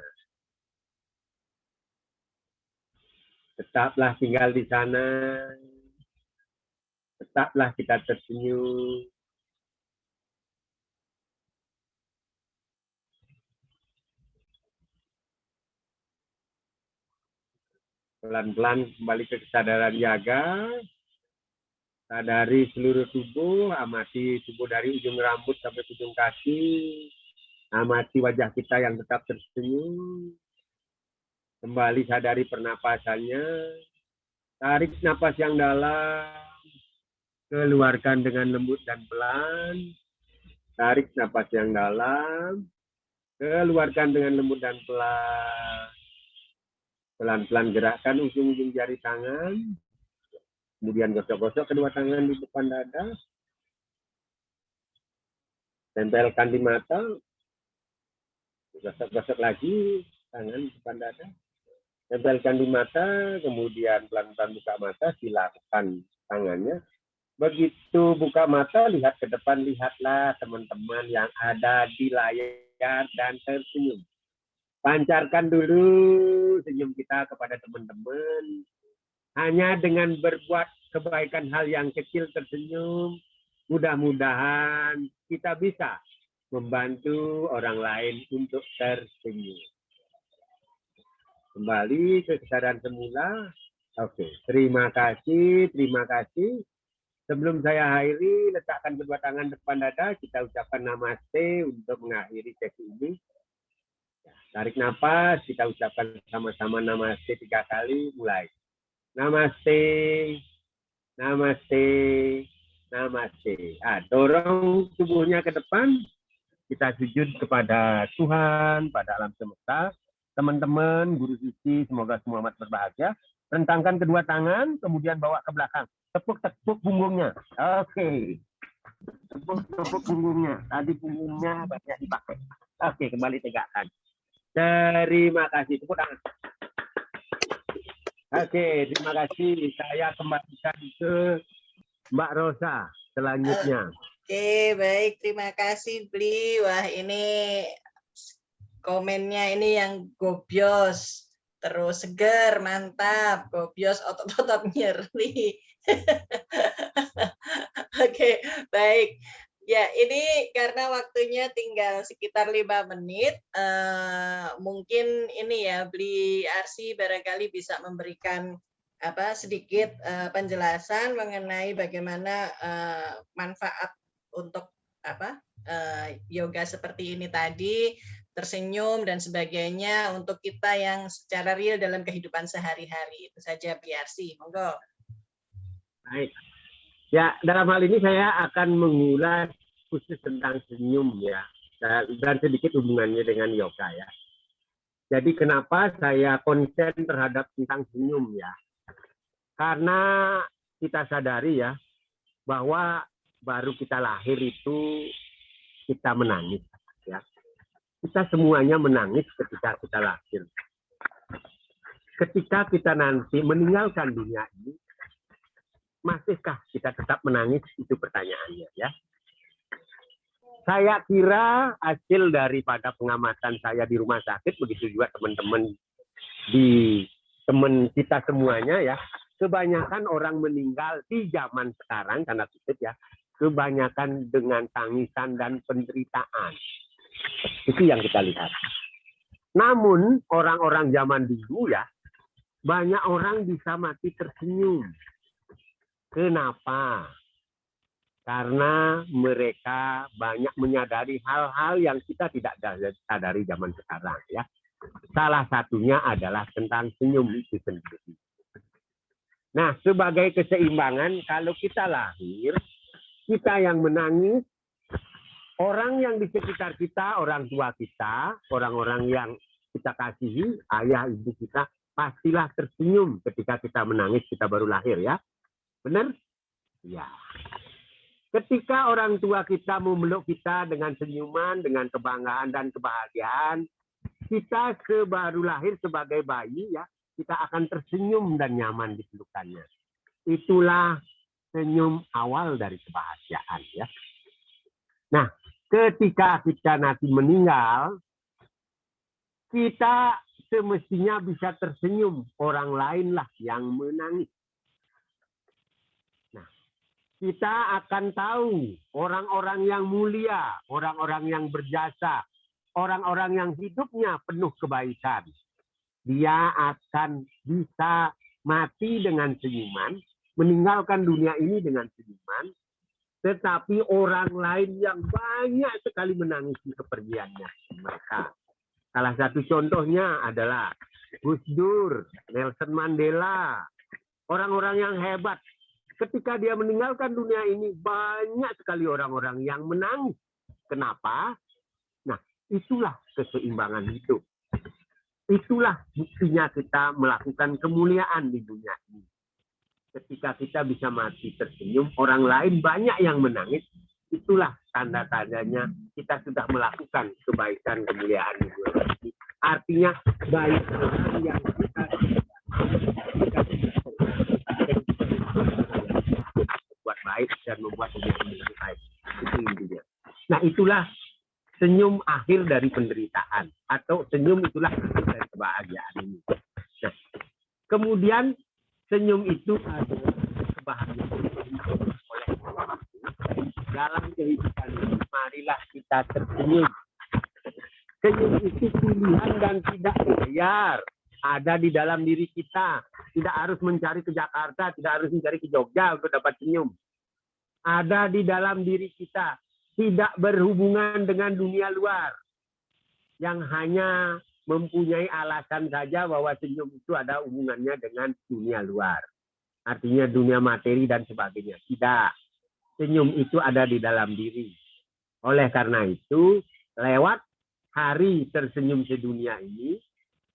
Tetaplah tinggal di sana. Tetaplah kita tersenyum. Pelan-pelan kembali ke kesadaran jaga. Sadari seluruh tubuh, amati tubuh dari ujung rambut sampai ujung kaki. Amati wajah kita yang tetap tersenyum. Kembali sadari pernapasannya. Tarik napas yang dalam. Keluarkan dengan lembut dan pelan. Tarik napas yang dalam. Keluarkan dengan lembut dan pelan. Pelan-pelan gerakkan ujung-ujung jari tangan. Kemudian gosok-gosok kedua tangan di depan dada. Tempelkan di mata. Gosok-gosok lagi tangan di depan dada. Tempelkan di mata, kemudian pelan-pelan buka mata, silakan tangannya. Begitu buka mata, lihat ke depan, lihatlah teman-teman yang ada di layar dan tersenyum. Pancarkan dulu senyum kita kepada teman-teman. Hanya dengan berbuat kebaikan hal yang kecil tersenyum, mudah-mudahan kita bisa membantu orang lain untuk tersenyum. Kembali ke kesadaran semula. Oke, terima kasih, terima kasih. Sebelum saya akhiri, letakkan kedua tangan depan dada, kita ucapkan namaste untuk mengakhiri sesi ini. Tarik nafas, kita ucapkan sama-sama namaste 3 kali, mulai. Namaste, namaste, namaste. Dorong tubuhnya ke depan, kita sujud kepada Tuhan, pada alam semesta. Teman-teman, guru suci, semoga semua umat berbahagia. Rentangkan kedua tangan, kemudian bawa ke belakang. Tepuk-tepuk punggungnya. Oke. Tepuk-tepuk punggungnya. Tadi punggungnya banyak dipakai. Oke, kembali tegakkan. Terima kasih. Tepuk tangan. Oke, terima kasih. Saya kembalikan ke Mbak Rosa selanjutnya. Oke, baik. Terima kasih, Bli. Wah, ini komennya ini yang gobios, terus seger, mantap, gobios, otot-otot nyeri. Oke, baik. Ya, ini karena waktunya tinggal sekitar 5 menit, mungkin ini ya, Bli Arsi barangkali bisa memberikan sedikit penjelasan mengenai bagaimana manfaat untuk yoga seperti ini tadi, tersenyum dan sebagainya untuk kita yang secara real dalam kehidupan sehari-hari. Itu saja, Bli Arsi. Monggo. Baik. Ya, dalam hal ini saya akan mengulas khusus tentang senyum ya, dan sedikit hubungannya dengan yoga ya. Jadi kenapa saya konsen terhadap tentang senyum ya? Karena kita sadari ya, bahwa baru kita lahir itu kita menangis. Ya. Kita semuanya menangis ketika kita lahir. Ketika kita nanti meninggalkan dunia ini, masihkah kita tetap menangis? Itu pertanyaannya ya. Saya kira hasil daripada pengamatan saya di rumah sakit, begitu juga teman-teman di teman kita semuanya ya, kebanyakan orang meninggal di zaman sekarang, tanda kutip ya, kebanyakan dengan tangisan dan penderitaan. Itu yang kita lihat. Namun orang-orang zaman dulu ya, banyak orang bisa mati tersenyum. Kenapa? Karena mereka banyak menyadari hal-hal yang kita tidak sadari zaman sekarang ya. Salah satunya adalah tentang senyum itu sendiri. Nah, sebagai keseimbangan, kalau kita lahir, kita yang menangis, orang yang di sekitar kita, orang tua kita, orang-orang yang kita kasihi, ayah, ibu kita, pastilah tersenyum ketika kita menangis, kita baru lahir ya. Benar? Ya. Ketika orang tua kita memeluk kita dengan senyuman, dengan kebanggaan dan kebahagiaan, kita baru lahir sebagai bayi ya, kita akan tersenyum dan nyaman di pelukannya. Itulah senyum awal dari kebahagiaan ya. Nah, ketika kita nanti meninggal, kita semestinya bisa tersenyum, orang lainlah yang menangis. Kita akan tahu orang-orang yang mulia, orang-orang yang berjasa, orang-orang yang hidupnya penuh kebaikan. Dia akan bisa mati dengan senyuman, meninggalkan dunia ini dengan senyuman, tetapi orang lain yang banyak sekali menangisi kepergiannya mereka. Salah satu contohnya adalah Gus Dur, Nelson Mandela, orang-orang yang hebat. Ketika dia meninggalkan dunia ini, banyak sekali orang-orang yang menangis. Kenapa? Nah, itulah keseimbangan hidup. Itulah buktinya kita melakukan kemuliaan di dunia ini. Ketika kita bisa mati tersenyum, orang lain banyak yang menangis. Itulah tanda-tandanya kita sudah melakukan kebaikan kemuliaan di dunia ini. Artinya, banyak orang yang kita buat baik dan membuat dunia ini lebih baik. Itu intinya. Nah, itulah senyum akhir dari penderitaan, atau senyum itulah akhir dari kebahagiaan ini. Nah, kemudian senyum itu adalah kebahagiaan oleh dalam kehidupan ini. Marilah kita tersenyum. Senyum itu pilihan dan tidak dibayar. Ada di dalam diri kita. Tidak harus mencari ke Jakarta, tidak harus mencari ke Jogja untuk dapat senyum. Ada di dalam diri kita. Tidak berhubungan dengan dunia luar. Yang hanya mempunyai alasan saja bahwa senyum itu ada hubungannya dengan dunia luar. Artinya dunia materi dan sebagainya. Tidak. Senyum itu ada di dalam diri. Oleh karena itu, lewat hari tersenyum sedunia ini,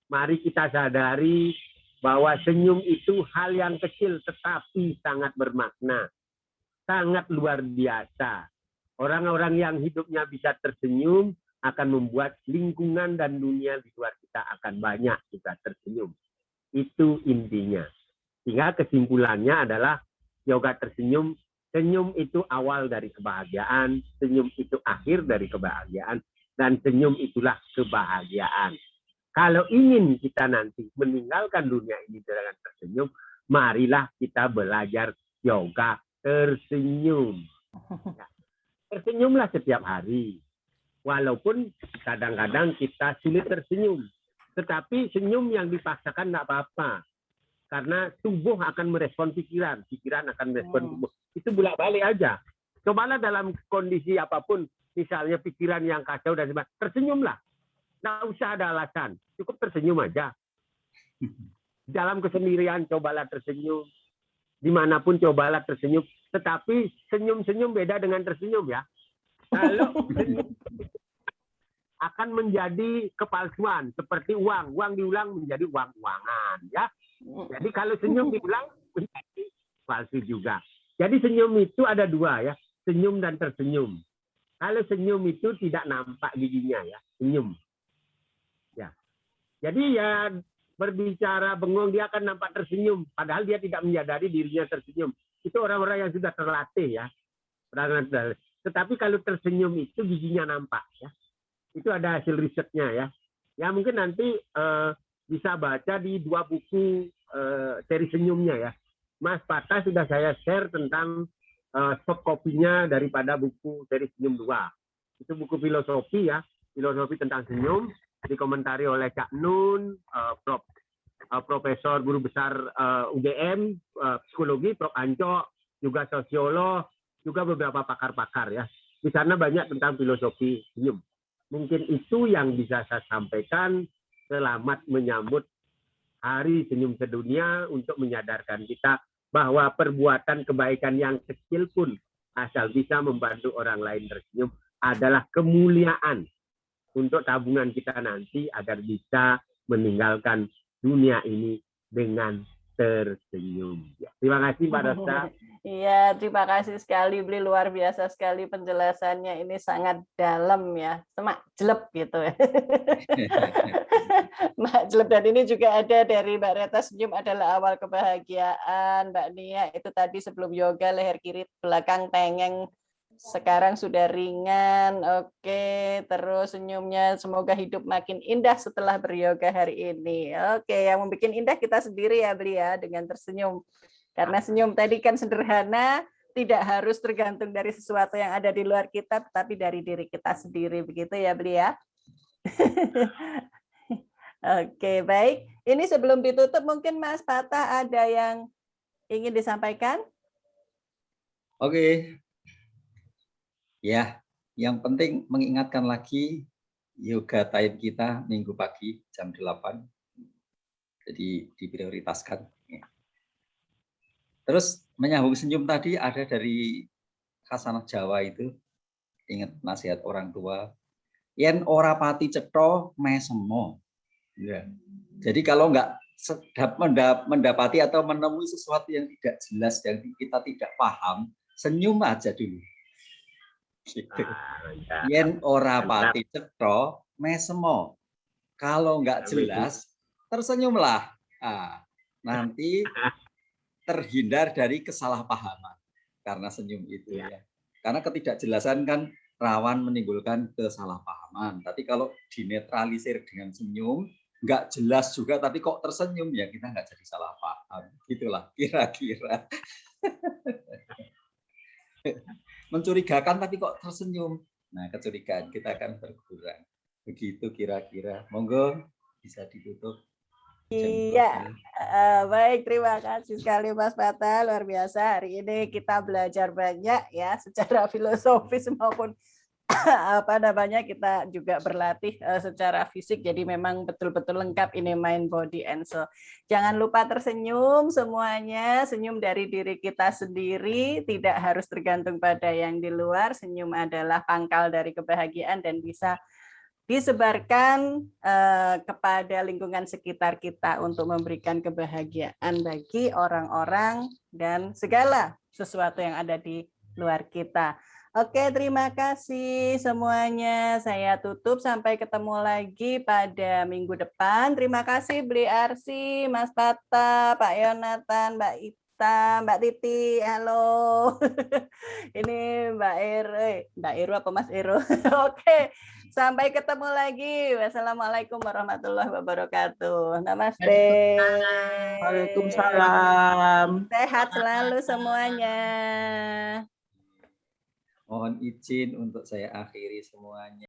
mari kita sadari bahwa senyum itu hal yang kecil tetapi sangat bermakna. Sangat luar biasa. Orang-orang yang hidupnya bisa tersenyum akan membuat lingkungan dan dunia di luar kita akan banyak juga tersenyum. Itu intinya. Sehingga kesimpulannya adalah yoga tersenyum. Senyum itu awal dari kebahagiaan. Senyum itu akhir dari kebahagiaan. Dan senyum itulah kebahagiaan. Kalau ingin kita nanti meninggalkan dunia ini dengan tersenyum, marilah kita belajar yoga tersenyum. Ya. Tersenyumlah setiap hari. Walaupun kadang-kadang kita sulit tersenyum. Tetapi senyum yang dipaksakan tidak apa-apa. Karena tubuh akan merespon pikiran. Pikiran akan merespon tubuh. Itu bolak-balik aja. Cobalah dalam kondisi apapun. Misalnya pikiran yang kacau dan sebagainya. Tersenyumlah. Nggak usah ada alasan. Cukup tersenyum aja. Dalam kesendirian cobalah tersenyum. Dimanapun cobalah tersenyum. Tetapi senyum-senyum beda dengan tersenyum ya. Kalau senyum akan menjadi kepalsuan. Seperti uang. Uang diulang menjadi uang-uangan. Ya. Jadi kalau senyum diulang menjadi palsu juga. Jadi senyum itu ada dua ya, senyum dan tersenyum. Kalau senyum itu tidak nampak giginya ya, senyum. Ya. Jadi ya berbicara bengong dia akan nampak tersenyum, padahal dia tidak menyadari dirinya tersenyum. Itu orang-orang yang sudah terlatih ya. Tetapi kalau tersenyum itu giginya nampak ya. Itu ada hasil risetnya ya. Ya mungkin nanti bisa baca di 2 buku seri senyumnya ya. Mas Patah sudah saya share tentang soft copy-nya daripada buku seri senyum 2. Itu buku filosofi ya, filosofi tentang senyum, dikomentari oleh Cak Nun, Profesor Guru Besar UGM, Psikologi, Prof. Anco, juga sosiolog, juga beberapa pakar-pakar ya. Di sana banyak tentang filosofi senyum. Mungkin itu yang bisa saya sampaikan. Selamat menyambut Hari Senyum Sedunia untuk menyadarkan kita bahwa perbuatan kebaikan yang kecil pun asal bisa membantu orang lain tersenyum adalah kemuliaan untuk tabungan kita nanti agar bisa meninggalkan dunia ini dengan tersenyum. Ya, terima kasih Pak Dosta. Iya, terima kasih sekali Bli, luar biasa sekali penjelasannya, ini sangat dalam ya, semak jelek gitu ya. Mak jelek, dan ini juga ada dari Mbak Reta, senyum adalah awal kebahagiaan. Mbak Nia itu tadi sebelum yoga leher kiri belakang tengeng, sekarang sudah ringan. Oke, terus senyumnya semoga hidup makin indah setelah beryoga hari ini. Oke, yang membuat indah kita sendiri ya Bli ya, dengan tersenyum. Karena senyum tadi kan sederhana, tidak harus tergantung dari sesuatu yang ada di luar kita, tapi dari diri kita sendiri. Begitu ya Bli ya. Oke, baik. Ini sebelum ditutup mungkin Mas Patah ada yang ingin disampaikan? Oke. Ya, yang penting mengingatkan lagi yoga time kita minggu pagi jam 8. Jadi diprioritaskan. Terus menyambung senyum tadi ada dari Khasanah Jawa itu, ingat nasihat orang tua, yen ora pati cetha mesemo. Ya. Jadi kalau nggak mendapati atau menemui sesuatu yang tidak jelas, yang kita tidak paham, senyum aja dulu. Gitu. Yen ora pati cetha mesemo. Kalau nggak jelas, tersenyumlah. Nah, nanti terhindar dari kesalahpahaman karena senyum itu ya. Karena ketidakjelasan kan rawan menimbulkan kesalahpahaman. Tapi kalau dinetralisir dengan senyum, nggak jelas juga tapi kok tersenyum, ya kita nggak jadi salah paham. Gitulah kira-kira. Mencurigakan tapi kok tersenyum. Nah, kecurigaan kita akan berkurang. Begitu kira-kira. Monggo bisa ditutup. Iya, baik, terima kasih sekali Mas Patah, luar biasa. Hari ini kita belajar banyak ya secara filosofis maupun apa namanya, kita juga berlatih secara fisik, jadi memang betul-betul lengkap ini mind, body, and soul. Jangan lupa tersenyum semuanya, senyum dari diri kita sendiri, tidak harus tergantung pada yang di luar. Senyum adalah pangkal dari kebahagiaan dan bisa disebarkan kepada lingkungan sekitar kita untuk memberikan kebahagiaan bagi orang-orang dan segala sesuatu yang ada di luar kita. Oke, terima kasih semuanya. Saya tutup, sampai ketemu lagi pada minggu depan. Terima kasih Bli Arsi, Mas Patah, Pak Yonatan, Mbak Ita, Mbak Titi, halo. Ini Mbak Ero apa Mas Ero? Oke. Sampai ketemu lagi. Wassalamualaikum warahmatullahi wabarakatuh. Namaste. Waalaikumsalam. Sehat selalu semuanya. Mohon izin untuk saya akhiri semuanya.